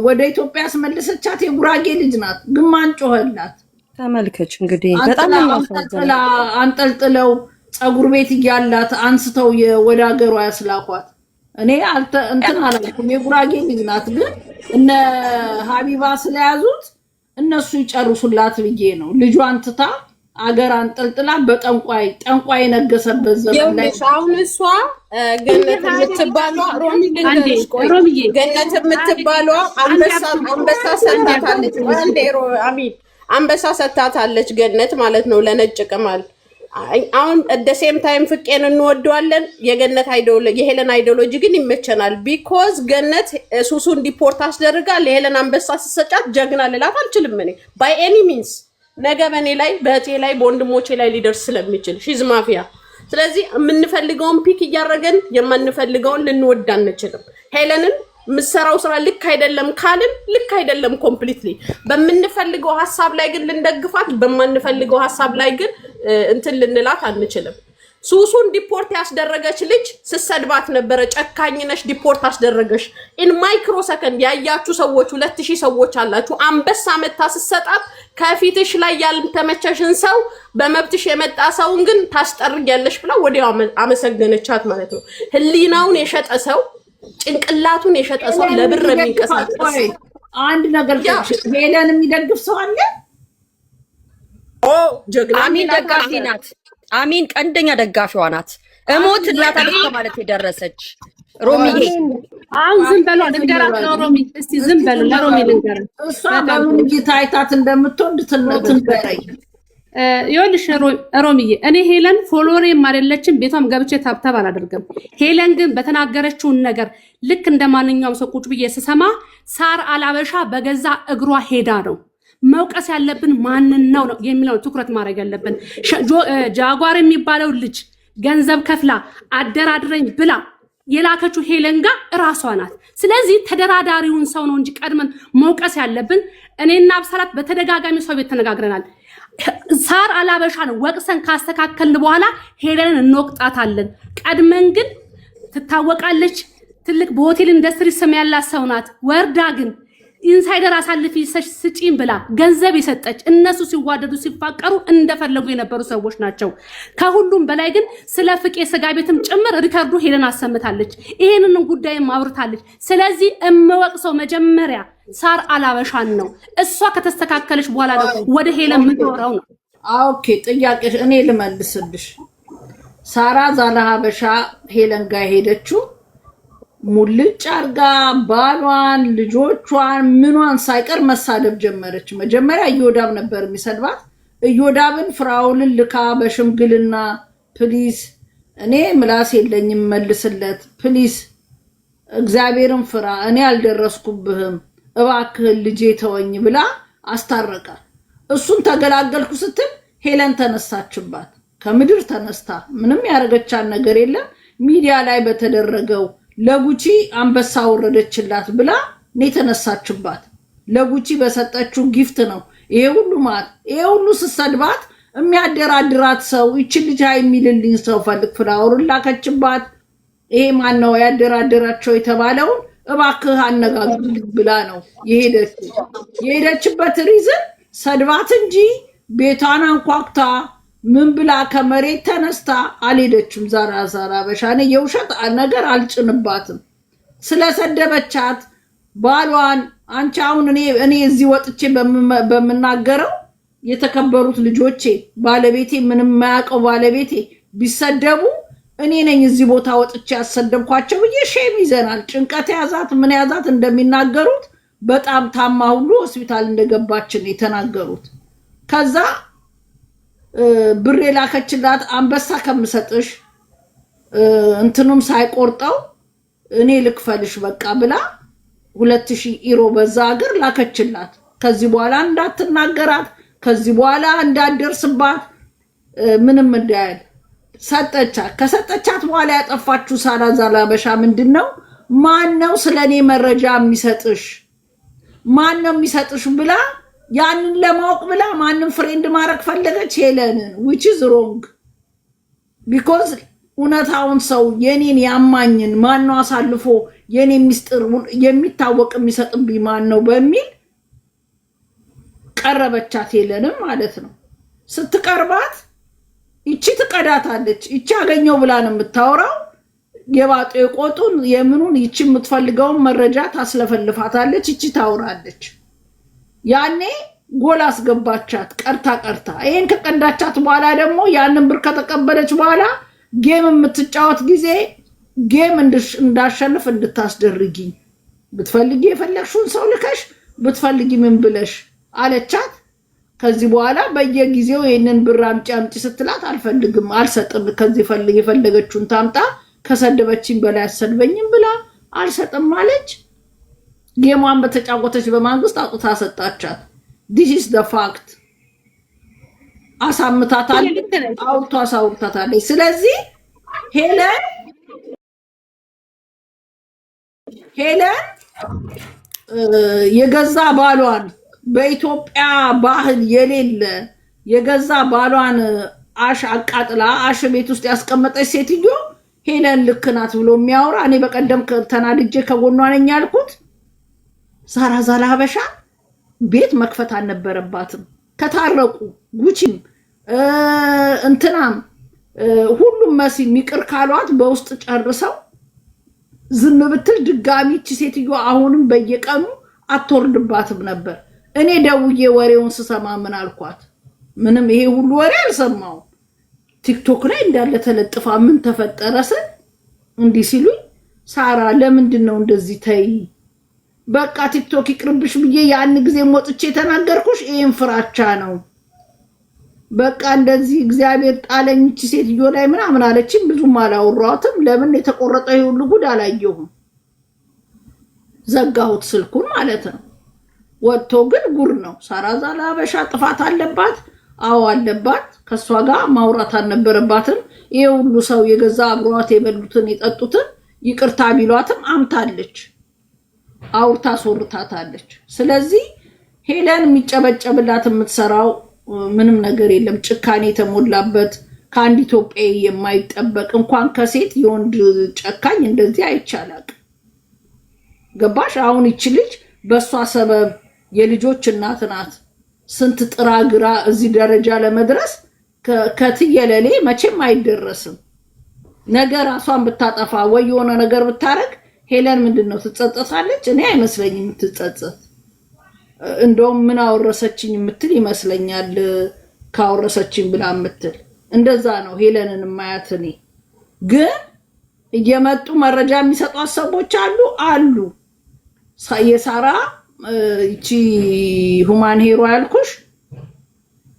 S1: ወደ ኢትዮጵያ ያስመለሰቻት የጉራጌ ልጅ ናት። ግማን ጮኸላት።
S7: ተመልከች እንግዲህ በጣም
S1: አንጠልጥለው ፀጉር ቤት እያላት አንስተው ወደ ሀገሯ ያስላኳት። እኔ እንትን አላልኩም። የጉራጌ ልጅ ናት፣ ግን እነ ሀቢባ ስለያዙት እነሱ ይጨርሱላት ብዬ ነው። ልጇን ትታ አገር አንጠልጥላ ጠንቋይ ነገሰበት ዘመን ላይ
S3: አሁን እሷ ገነት የምትባለው ገነት የምትባለው አንበሳ ሰጥታታለች። አንበሳ ሰጥታታለች ገነት ማለት ነው ለነጭ ቅማል። አሁን ሴም ታይም ፍቄን እንወደዋለን። የገነት የሄለን አይዲዮሎጂ ግን ይመቸናል። ቢኮዝ ገነት ሱሱን ዲፖርት አስደርጋ ለሄለን አንበሳ ስትሰጫት ጀግና ልላት አልችልም እኔ ባይ ኤኒ ሚንስ። ነገ በኔ ላይ በእቴ ላይ በወንድሞቼ ላይ ሊደርስ ስለሚችል ሺዝ ማፊያ። ስለዚህ የምንፈልገውን ፒክ እያደረገን የማንፈልገውን ልንወድ አንችልም። ሄለንን ምሰራው ስራ ልክ አይደለም ካልን ልክ አይደለም ኮምፕሊትሊ። በምንፈልገው ሐሳብ ላይ ግን ልንደግፋት፣ በማንፈልገው ሐሳብ ላይ ግን እንትን ልንላት አንችልም። ሱሱን ዲፖርት ያስደረገች ልጅ ስሰድባት ነበረ። ጨካኝ ነሽ፣ ዲፖርት አስደረገሽ። ኢን ማይክሮ ሰከንድ ያያችሁ ሰዎች 2000 ሰዎች አላችሁ። አንበሳ መታ ስሰጣት ከፊትሽ ላይ ያልተመቸሽን ሰው በመብትሽ የመጣ ሰውን ግን ታስጠርጊያለሽ ብላ ወዲያው አመሰገነቻት ማለት ነው። ህሊናውን የሸጠ ሰው፣ ጭንቅላቱን የሸጠ ሰው ለብር የሚንቀሳቀስ
S1: አንድ ነገር ሄለን የሚደግፍ ሰው አለ።
S3: ጀግና
S7: አሚን ደጋፊ ናት። አሚን ቀንደኛ ደጋፊዋ ናት። እሞትላታለሁ ማለት የደረሰች ሮሚዬ።
S2: አሁን ዝም በሉ ልንገራት ነው ሮሚ። እስቲ ዝም በሉ ለሮሚ ልንገራት።
S1: እሷ በምን ጌታይታት እንደምትወድ ትንበረይ
S2: ይኸውልሽ ሮሚዬ፣ እኔ ሄለን ፎሎወሬም አይደለችም፣ ቤቷም ገብቼ ታብታብ አላደርግም። ሄለን ግን በተናገረችውን ነገር ልክ እንደማንኛውም ሰው ቁጭ ብዬ ስሰማ ሳር አላበሻ በገዛ እግሯ ሄዳ ነው መውቀስ ያለብን ማንን ነው የሚለው ትኩረት ማድረግ ያለብን። ጃጓር የሚባለው ልጅ ገንዘብ ከፍላ አደራድረኝ ብላ የላከችው ሄለን ጋር እራሷ ናት። ስለዚህ ተደራዳሪውን ሰው ነው እንጂ ቀድመን መውቀስ ያለብን። እኔና አብሰላት በተደጋጋሚ ሰው ቤት ተነጋግረናል። ሳር አላበሻን ወቅሰን ካስተካከልን በኋላ ሄለንን እንወቅጣታለን። ቀድመን ግን ትታወቃለች፣ ትልቅ በሆቴል ኢንዱስትሪ ስም ያላት ሰው ናት። ወርዳ ግን ኢንሳይደር አሳልፊ ስጪም ብላ ገንዘብ የሰጠች እነሱ ሲዋደዱ ሲፋቀሩ እንደፈለጉ የነበሩ ሰዎች ናቸው። ከሁሉም በላይ ግን ስለ ፍቄ ስጋ ቤትም ጭምር ሪከርዱ ሄለን አሰምታለች። ይሄንን ጉዳይም አውርታለች። ስለዚህ እመወቅሰው መጀመሪያ ሳር አላበሻን ነው። እሷ ከተስተካከለች በኋላ ነው ወደ ሄለን ምትወራው ነው።
S1: ኦኬ፣ ጥያቄ እኔ ልመልስልሽ። ሳራ ዛላሃበሻ ሄለን ጋር ሄደችው ሙልጭ አርጋ ባሏን፣ ልጆቿን፣ ምኗን ሳይቀር መሳደብ ጀመረች። መጀመሪያ እዮዳብ ነበር የሚሰድባት። እዮዳብን ፍራውልን ልካ በሽምግልና ፕሊስ፣ እኔ ምላስ የለኝም መልስለት፣ ፕሊስ እግዚአብሔርን ፍራ፣ እኔ አልደረስኩብህም፣ እባክህን ልጄ ተወኝ ብላ አስታረቃ። እሱን ተገላገልኩ ስትል ሄለን ተነሳችባት። ከምድር ተነስታ ምንም ያረገቻን ነገር የለም። ሚዲያ ላይ በተደረገው ለጉቺ አንበሳ ወረደችላት ብላ ነው ተነሳችባት። ለጉቺ በሰጠችው ጊፍት ነው ይሄ ሁሉ ማለት። ይሄ ሁሉ ስሰድባት የሚያደራድራት ሰው እቺ ልጅ የሚልልኝ ሰው ፈልግ ፍላወር ላከችባት። ይሄ ማን ነው ያደራደራቸው የተባለው? እባክህ አነጋግር ብላ ነው የሄደችበት ሪዝን ሰድባት እንጂ ቤቷን አንኳኩታ ምን ብላ ከመሬት ተነስታ አልሄደችም። ዛራ በሻኔ የውሸት ነገር አልጭንባትም። ስለሰደበቻት ባሏን አንቺ አሁን እኔ እዚህ ወጥቼ በመናገረው የተከበሩት ልጆቼ ባለቤቴ ምንም የማያውቀው ባለቤቴ ቢሰደቡ እኔ ነኝ እዚህ ቦታ ወጥቼ ያሰደብኳቸው ብዬ ሼም ይዘናል። ጭንቀት ያዛት ምን ያዛት እንደሚናገሩት በጣም ታማ ሁሉ ሆስፒታል እንደገባችን የተናገሩት። ከዛ ብር ላከችላት። አንበሳ ከምሰጥሽ እንትኑም ሳይቆርጠው እኔ ልክፈልሽ በቃ ብላ 2000 ዩሮ በዛ ሀገር ላከችላት። ከዚህ በኋላ እንዳትናገራት፣ ከዚህ በኋላ እንዳደርስባት ምንም እንዳይል ሰጠቻት። ከሰጠቻት በኋላ ያጠፋችሁ ሳራ ዛላበሻ ምንድነው? ማን ነው ስለኔ መረጃ የሚሰጥሽ? ማን ነው የሚሰጥሽ ብላ ያንን ለማወቅ ብላ ማንንም ፍሬንድ ማድረግ ፈለገች ሄለንን which is wrong because እውነታውን ሰው የኔን ያማኝን ማን ነው አሳልፎ የኔ ሚስጥር የሚታወቅ የሚሰጥብኝ ማን ነው በሚል ቀረበቻት ሄለንን ማለት ነው። ስትቀርባት እቺ ትቀዳታለች። እቺ አገኘው ብላ ነው የምታወራው። የባጤ ቆጡን የምኑን ይቺ የምትፈልገውን መረጃ ታስለፈልፋታለች፣ ይቺ ታውራለች። ያኔ ጎል አስገባቻት ቀርታ ይሄን ከቀዳቻት በኋላ ደግሞ ያንን ብር ከተቀበለች በኋላ ጌም የምትጫወት ጊዜ ጌም እንዳሸንፍ እንድታስደርጊኝ ብትፈልጊ የፈለግሽውን ሰው ልከሽ ብትፈልጊ ምን ብለሽ አለቻት። ከዚህ በኋላ በየጊዜው ይሄንን ብር አምጪ ስትላት አልፈልግም አልሰጥም ከዚህ የፈለገችውን ታምጣ ከሰደበችኝ በላይ አሰድበኝም ብላ አልሰጥም አለች። ጌሟን በተጫወተች በማንግስት አውጥታ ሰጣቻት። this is the fact አሳምታታለች፣ አውርታታለች። ስለዚህ ሄለን የገዛ ባሏን በኢትዮጵያ ባህል የሌለ የገዛ ባሏን አሽ አቃጥላ አሽ ቤት ውስጥ ያስቀመጠች ሴትዮ ሄለን ልክ ናት ብሎ የሚያወራ እኔ በቀደም ተናድጄ ከጎኗ ነኝ ያልኩት ሳራ ዛላበሻ ቤት መክፈት አልነበረባትም። ከታረቁ ጉቺም እንትናም ሁሉም መሲ ሚቅር ካሏት በውስጥ ጨርሰው ዝም ብትል ድጋሚ እቺ ሴትዮ አሁንም በየቀኑ አትወርድባትም ነበር። እኔ ደውዬ ወሬውን ስሰማ ምን አልኳት? ምንም ይሄ ሁሉ ወሬ አልሰማው። ቲክቶክ ላይ እንዳለ ተለጥፋ ምን ተፈጠረ ስል እንዲህ ሲሉኝ ሳራ ለምንድን ነው እንደዚህ ተይ በቃ ቲክቶክ ይቅርብሽ ብዬ ያን ጊዜ ሞጥቼ ተናገርኩሽ። ይሄን ፍራቻ ነው በቃ እንደዚህ እግዚአብሔር ጣለኝ እቺ ሴትዮ ላይ ምናምን አለችኝ። ብዙም አላወራሁትም። ለምን የተቆረጠ ሁሉ ጉድ አላየሁም። ዘጋሁት ስልኩን ማለት ነው። ወጥቶ ግን ጉር ነው። ሳራ ዛላበሻ ጥፋት አለባት። አዎ አለባት። ከሷ ጋር ማውራት አልነበረባትም። ይሄ ሁሉ ሰው የገዛ አብሯት የበሉትን የጠጡትን ይቅርታ ቢሏትም አምታለች፣ አውርታ ሶርታታለች። ስለዚህ ሄለን የሚጨበጨብላት የምትሰራው ምንም ነገር የለም። ጭካኔ የተሞላበት ከአንድ ኢትዮጵያዊ የማይጠበቅ እንኳን ከሴት የወንድ ጨካኝ እንደዚህ አይቻላል። ገባሽ? አሁን ይቺ ልጅ በሷ ሰበብ የልጆች እናት ናት። ስንት ጥራ ግራ እዚህ ደረጃ ለመድረስ ከትየለሌ መቼም አይደረስም። ነገር ራሷን ብታጠፋ ወይ የሆነ ነገር ብታረግ ሄለን ምንድነው ትጸጸታለች? እኔ አይመስለኝም ትጸጸት። እንደውም ምን አወረሰችኝ የምትል ይመስለኛል። ካወረሰችኝ ብላ የምትል እንደዛ ነው ሄለንን ማያት። እኔ ግን እየመጡ መረጃ የሚሰጧት ሰዎች አሉ። የሳራ እቺ ሁማን ሄሮ ያልኩሽ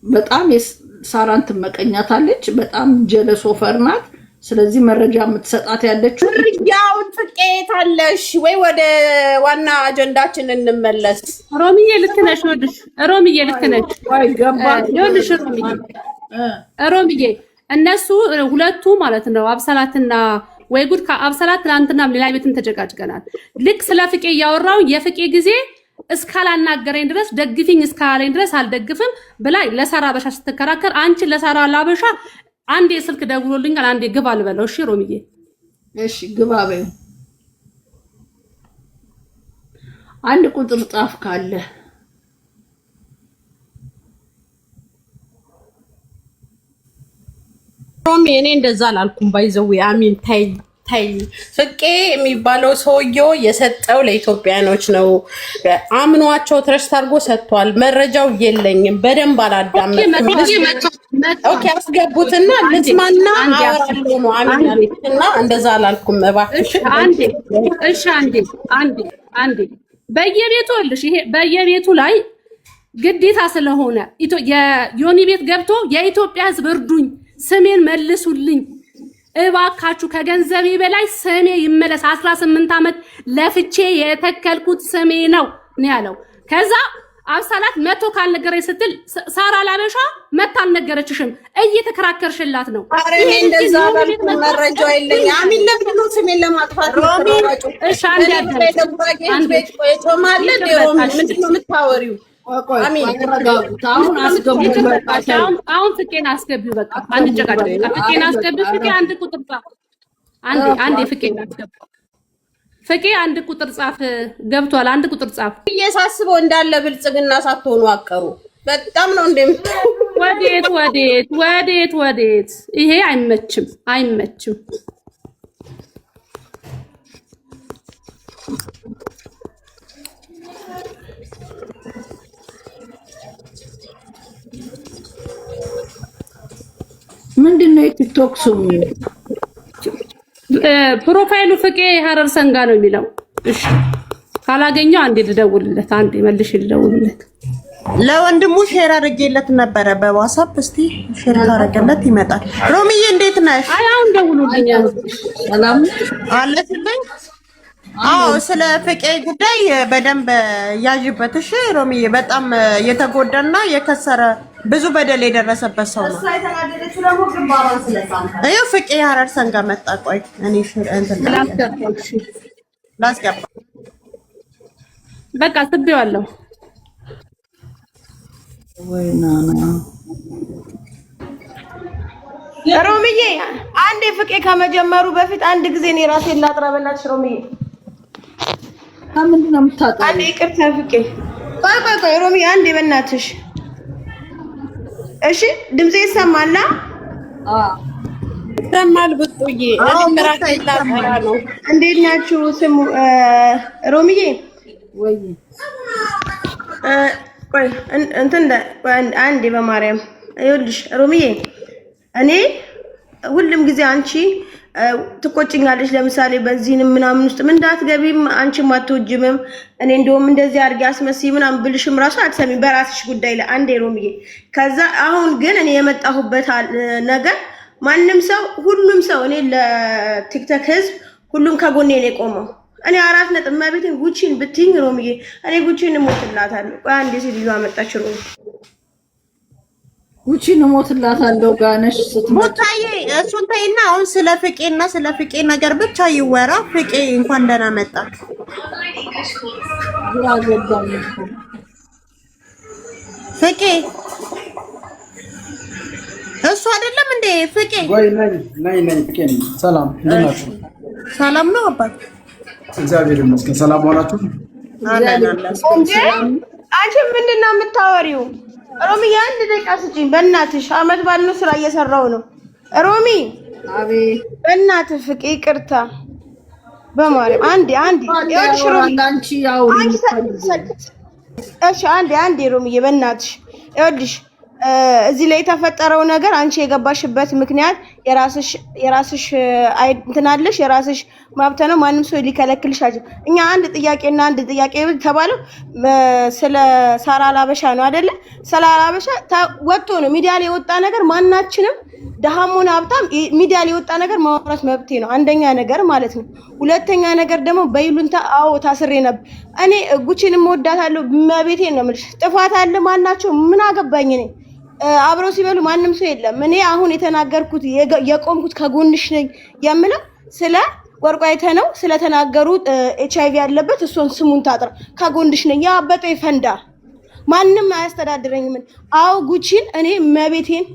S1: በጣም ሳራን ትመቀኛታለች። በጣም ጀለስ ኦፈር ናት። ስለዚህ መረጃ የምትሰጣት ያለችው
S3: ያው ትቄታለሽ ወይ? ወደ ዋና አጀንዳችን እንመለስ።
S2: ሮሚዬ ልክ ነሽ። ወድሽ ሮሚዬ ልክ ነሽ።
S1: ወይ ገባት
S2: ይኸውልሽ ሮሚዬ እነሱ ሁለቱ ማለት ነው አብሰላትና ወይ ጉድ ከአብሰላት ትናንትናም ሌላ ቤትን ተጨቃጭቀናል። ልክ ስለ ፍቄ እያወራው የፍቄ ጊዜ እስካላናገረኝ ድረስ ደግፊኝ እስካላለኝ ድረስ አልደግፍም ብላ ለሳራ በሻ ስትከራከር አንቺ ለሳራ ላበሻ አንዴ ስልክ ደውሎልኛል አንዴ ግባ ልበለው። እሺ ሮሚዬ
S1: እሺ ግባ በይ። አንድ ቁጥር ጻፍ ካለ
S3: ሮሚ እኔ እንደዛ አላልኩም። ባይዘው አሚን ታይ ፍቄ የሚባለው ሰውየው የሰጠው ለኢትዮጵያኖች ነው። አምኗቸው ትረስት አድርጎ ሰጥቷል። መረጃው የለኝም በደንብ አላዳመጥኩም። ኦኬ አስገቡትና ልስማና አወራለሁ ነው አሚን አልኩትና እንደዛ አላልኩም። እባክሽ አንዴ በየቤቱ ልሽ ይሄ በየቤቱ ላይ ግዴታ ስለሆነ የዮኒ ቤት ገብቶ የኢትዮጵያ ሕዝብ እርዱኝ፣ ስሜን መልሱልኝ እባካችሁ ከገንዘቤ በላይ ስሜ ይመለስ። 18 ዓመት ለፍቼ የተከልኩት ስሜ ነው ያለው። ከዛ አብሰላት መቶ ካልነገረኝ ስትል ሳራ ላበሻ መታ አልነገረችሽም እየተከራከርሽላት ነው። አረ እኔ እንደዛ መረጃ የለኝ። አሚን ለምን ስሜን ለማጥፋት ነው? እሺ አንዴ ቤት ቆይቶ ማለት ሮሚ ምንድነው የምታወሪው?
S2: አሁን ፍቄን አስገቢው። በቃ አንድ ጨቃጨቅ ፍቄን አስገቢው። ፍቄ አንድ ቁጥር ጻፍ። አንዴ ፍቄን አስገቢው። ፍቄ አንድ ቁጥር ጻፍ። ገብቷል። አንድ ቁጥር ጻፍ።
S3: እየሳስበው እንዳለ ብልጽግና ሳትሆኑ አቀሩ። በጣም ነው እንደምትው።
S2: ወዴት ይሄ አይመችም።
S1: ምንድነው የቲክቶክ ስሙ?
S2: ፕሮፋይሉ ፍቄ ሀረር ሰንጋ ነው የሚለው። እሺ ካላገኘው አንዴ ልደውልለት፣ አንዴ መልሼ ልደውልለት።
S8: ለወንድሙ ሼር አድርጌለት ነበረ በዋትስአፕ። እስቲ ሼር ታረጋለት ይመጣል። ሮሚዬ እንዴት ነሽ?
S2: አይ አሁን ደውሉልኝ።
S1: ሰላም
S8: አለችልኝ። አዎ ስለ ፍቄ ጉዳይ በደንብ ያዥበት እሺ ሮሚዬ። በጣም የተጎዳና የከሰረ ብዙ በደል የደረሰበት ሰው ነው። አዩ ፍቄ ሀረር ሰንጋ መጣ። ቆይ እኔ እንትን ላስገባ።
S2: በቃ ስቤዋለሁ።
S1: ወይናና
S6: ሮሚዬ አንዴ ፍቄ ከመጀመሩ በፊት አንድ ጊዜ እኔ ራሴን ላጥራበላች። ሮሚዬ
S1: ምንድን ነው የምታውቀው?
S6: አንዴ ይቅርታ ፍቄ። ቆይ ሮሚዬ አንዴ በእናትሽ እሺ። ድምጼ ይሰማል?
S3: ይሰማል። ብጡዬ ነው።
S6: እንዴት ናችሁ? ስሙ ሮሚዬ
S1: ወይ
S6: ቆይ እንትን አንዴ በማርያም ይኸውልሽ ሮሚዬ፣ እኔ ሁሉም ጊዜ አንቺ ትቆጭኛለሽ። ለምሳሌ በዚህንም ምናምን ውስጥ ምን እንዳትገቢም አንቺም አትወጂምም። እኔ እንደውም እንደዚህ አድርጌ አስመስይ ምናምን ብልሽም ራሱ አትሰሚም በራስሽ ጉዳይ ላይ አንዴ ሮሚዬ። ከዛ አሁን ግን እኔ የመጣሁበት ነገር ማንም ሰው ሁሉም ሰው እኔ ለቲክቶክ ህዝብ ሁሉም ከጎኔ ነው የቆመው። እኔ 4 ነጥብ ማቤቴን ጉቺን ብትይኝ ሮሚዬ እኔ ጉቺን እሞትላታለሁ። ቆይ አንዴ ሲልዩ አመጣች ሮሚ
S1: ጉቺን እሞትላታለሁ ጋነሽ
S8: ሞታዬ። እሱን ተይና አሁን ስለ ፍቄና ስለ ፍቄ ነገር ብቻ ይወራ። ፍቄ እንኳን ደህና መጣ። ፍቄ እሱ አይደለም እንዴ ፍቄ?
S9: ወይ ነይ ፍቄ ነኝ። ሰላም እንዴት ናችሁ?
S8: ሰላም ነው አባት
S9: እግዚአብሔር ይመስገን። ሰላም ሆናችሁ?
S6: አንቺ ምንድን ነው የምታወሪው? ሮሚ አንድ ደቂቃ ስጪኝ በእናትሽ። አመት ባልነው ስራ እየሰራው ነው። ሮሚ
S1: አቤት።
S6: በእናትህ ፍቄ ይቅርታ በማርያም አንዴ ይኸውልሽ ሮሚ
S1: አንቺ ያው
S6: እሺ አንዴ ሮሚዬ በእናትሽ ይኸውልሽ እዚህ ላይ የተፈጠረው ነገር አንቺ የገባሽበት ምክንያት የራስሽ እንትናለሽ የራስሽ ማብተ ነው። ማንም ሰው ሊከለክልሽ አይችልም። እኛ አንድ ጥያቄ ተባለው ስለ ሳራ ላበሻ ነው አይደለ? ስለ ላበሻ ወጥቶ ነው ሚዲያ ላይ የወጣ ነገር። ማናችንም ደሃሞን ሀብታም ሚዲያ ላይ የወጣ ነገር ማውራት መብቴ ነው። አንደኛ ነገር ማለት ነው። ሁለተኛ ነገር ደግሞ በይሉንታ አዎ ታስሬ ነበር። እኔ ጉቺንም እወዳታለሁ መቤቴን ነው የምልሽ። ጥፋት አለ ማናቸው ምን አገባኝ እኔ አብረው ሲበሉ ማንም ሰው የለም። እኔ አሁን የተናገርኩት የቆምኩት ከጎንሽ ነኝ የምለው ስለ ወርቋይተ ነው ስለተናገሩ HIV ያለበት እሱን ስሙን ታጥራ ከጎንሽ ነኝ። ያበጠው ይፈንዳ ማንም አያስተዳድረኝም። አዎ ጉቺን እኔ እመቤቴን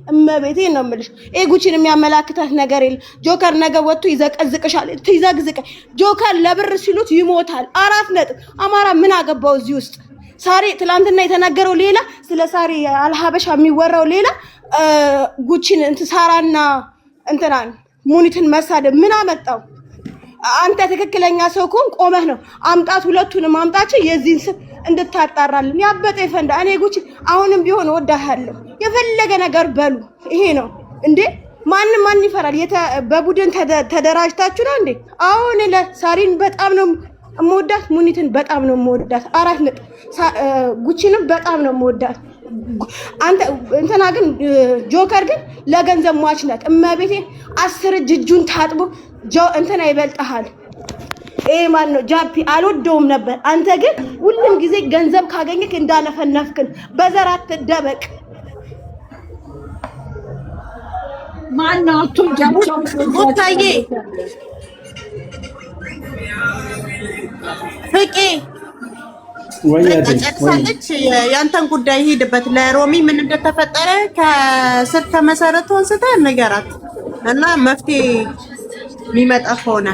S6: ነው የምልሽ። ጉቺን የሚያመላክታት ነገር የለም። ጆከር ነገ ወጥቶ ይዘቀዝቅሻል። ትይዘግዝቀ ጆከር ለብር ሲሉት ይሞታል። 4 ነጥብ አማራ ምን አገባው እዚህ ውስጥ? ሳሪ ትላንትና የተናገረው ሌላ፣ ስለ ሳሪ አልሀበሻ የሚወራው ሌላ። ጉቺን ሳራና እንትናን ሙኒትን መሳደብ ምን አመጣው? አንተ ትክክለኛ ሰው ከሆን ቆመህ ነው አምጣት፣ ሁለቱንም አምጣቸው የዚህን ስም እንድታጣራልን። ያበጠ ይፈንዳ። እኔ ጉቺ አሁንም ቢሆን ወዳሃለሁ። የፈለገ ነገር በሉ። ይሄ ነው እንዴ? ማን ይፈራል? በቡድን ተደራጅታችሁ ነው እንዴ? አሁን ለሳሪን በጣም ነው እምወዳት፣ ሙኒትን በጣም ነው እምወዳት። 4 ነጥብ ጉቺንም በጣም ነው እምወዳት። አንተ እንትና ግን ጆከር ግን ለገንዘብ ሟች ናት። እመቤቴ 10 እጁን ታጥቦ እንትና ይበልጣል። ማን ነው ጃፒ? አልወደውም ነበር። አንተ ግን ሁሉም ጊዜ ገንዘብ ካገኘክ እንዳነፈነፍክን በዘር አትደበቅ።
S1: ማነው አትወጃቸው?
S8: ሞታዬ ፍቄ ጨርሳለች። ያንተን ጉዳይ ሂድበት። ለሮሚ ምን እንደተፈጠረ ከስር ከመሰረቱ አንስተህ ንገራት እና መፍትሄ የሚመጣ ከሆነ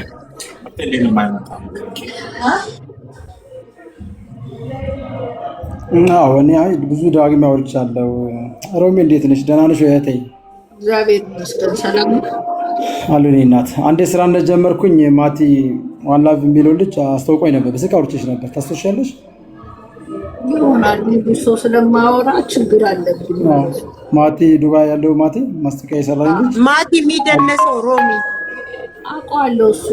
S9: እኔ ብዙ ዳግም አውርቻለሁ። ሮሚ እንዴት ነሽ? ደህና ነሽ እህቴ?
S1: እግዚአብሔር ይመስገን ሰላም
S9: አሉ። እኔ እናት አንዴ ስራ እንደጀመርኩኝ ማቲ ዋን ላቭ የሚለው ልጅ አስተውቆኝ ነበር። በስልክ አውርቼሽ ነበር። ታስታውሻለሽ?
S1: ይሆናል ብዙ ሰው ስለማወራ ችግር አለብኝ።
S9: ማቲ ዱባይ ያለው ማቲ ማስተካከያ ይሰራል ልጅ
S8: ማቲ የሚደነሰው ሮሚ
S1: አውቀዋለሁ። እሱ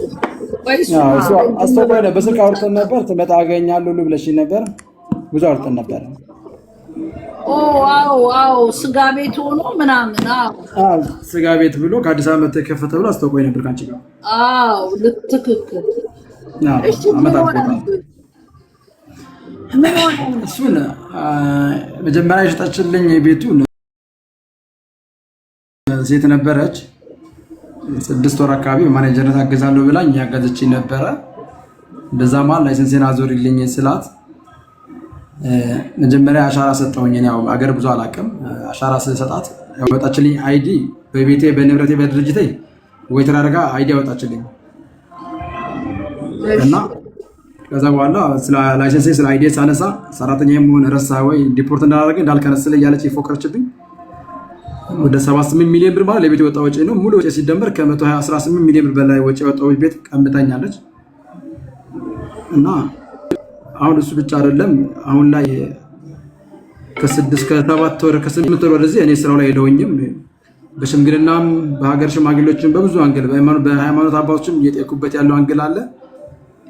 S1: ወይስ
S9: አስተዋይ ነው። በስልክ አውርተን ነበር። ትመጣ አገኛለሁ ሁሉ ብለሽኝ ነበር። ብዙ አውርተን ነበር።
S1: አዎ ስጋ ቤት ሆኖ ምናምን።
S9: አዎ ስጋ ቤት ብሎ ከአዲስ አበባ ተከፈተ ብሎ አስተዋይ ነበር ካንቺ ጋር።
S1: አዎ ትክክል። እሺ
S9: እሱን መጀመሪያ የሸጠችልኝ ቤቱን ሴት ነበረች። 6 ወር አካባቢ ማኔጀርነት አገዛለሁ ብላኝ ያገዘችኝ ነበረ። በዛ መሀል ላይሰንሴን አዞርልኝ ስላት መጀመሪያ አሻራ ሰጠሁኝ። ያው አገር ብዙ አላውቅም። አሻራ ስሰጣት ያወጣችልኝ አይዲ በቤቴ በንብረቴ በድርጅቴ ወይተር አደረጋ አይዲ ያወጣችልኝ እና ከዛ በኋላ ስለ ላይሰንሴ ስለ አይዲ ሳነሳ ሰራተኛ የመሆን ረሳ ወይ ዲፖርት እንዳላደረገ እንዳልከነስለ እያለች የፎከረችብኝ። ወደ 78 ሚሊዮን ብር ማለት ለቤት የወጣው ወጪ ነው። ሙሉ ወጪ ሲደመር ከ118 ሚሊዮን ብር በላይ ወጪ የወጣው ቤት ቀምታኛለች። እና አሁን እሱ ብቻ አይደለም። አሁን ላይ ከ7 ወር ከ8 ወር ወደዚህ እኔ ስራው ላይ ሄደውኝም በሽምግልናም በሀገር ሽማግሌዎችም በብዙ አንገል በሃይማኖት አባቶችም እየጠየቁበት ያለው አንገል አለ።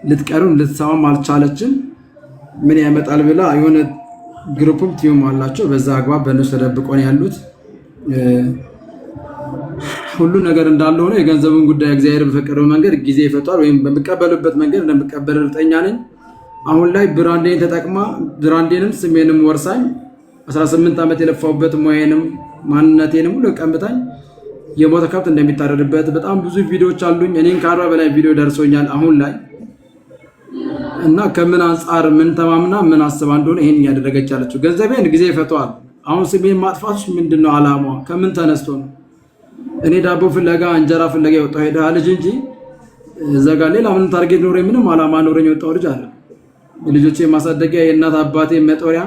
S9: ልትቀሩን ልትሰማም አልቻለችም። ምን ያመጣል ብላ የሆነ ግሩፕም ቲዩም አላቸው። በዛ አግባብ በእነሱ ተደብቆ ነው ያሉት። ሁሉ ነገር እንዳለ ሆነ የገንዘብን ጉዳይ እግዚአብሔር በፈቀደው መንገድ ጊዜ ይፈቷል፣ ወይም በሚቀበልበት መንገድ እንደሚቀበል እርግጠኛ ነኝ። አሁን ላይ ብራንዴን ተጠቅማ ብራንዴንም ስሜንም ወርሳኝ 18 ዓመት የለፋውበት ሙያዬንም ማንነቴንም ሁሉ ቀምታኝ የሞተ ከብት እንደሚታረድበት በጣም ብዙ ቪዲዮዎች አሉኝ። እኔን ከ40 በላይ ቪዲዮ ደርሶኛል አሁን ላይ። እና ከምን አንጻር ምን ተማምና ምን አስባ እንደሆነ ይሄን ያደረገች ያለችው ገንዘቤን ጊዜ ይፈቷል። አሁን ስሜን ማጥፋትሽ ምንድነው አላማዋ? ከምን ተነስቶ ነው? እኔ ዳቦ ፍለጋ እንጀራ ፍለጋ የወጣው ሄዳ ልጅ እንጂ እዛ ጋር ሌላ ምን ታርጌት ኖሬ ምንም አላማ ኖረኝ የወጣው ልጅ አለ። ልጆቼ ማሳደጊያ የእናት አባቴ መጦሪያ።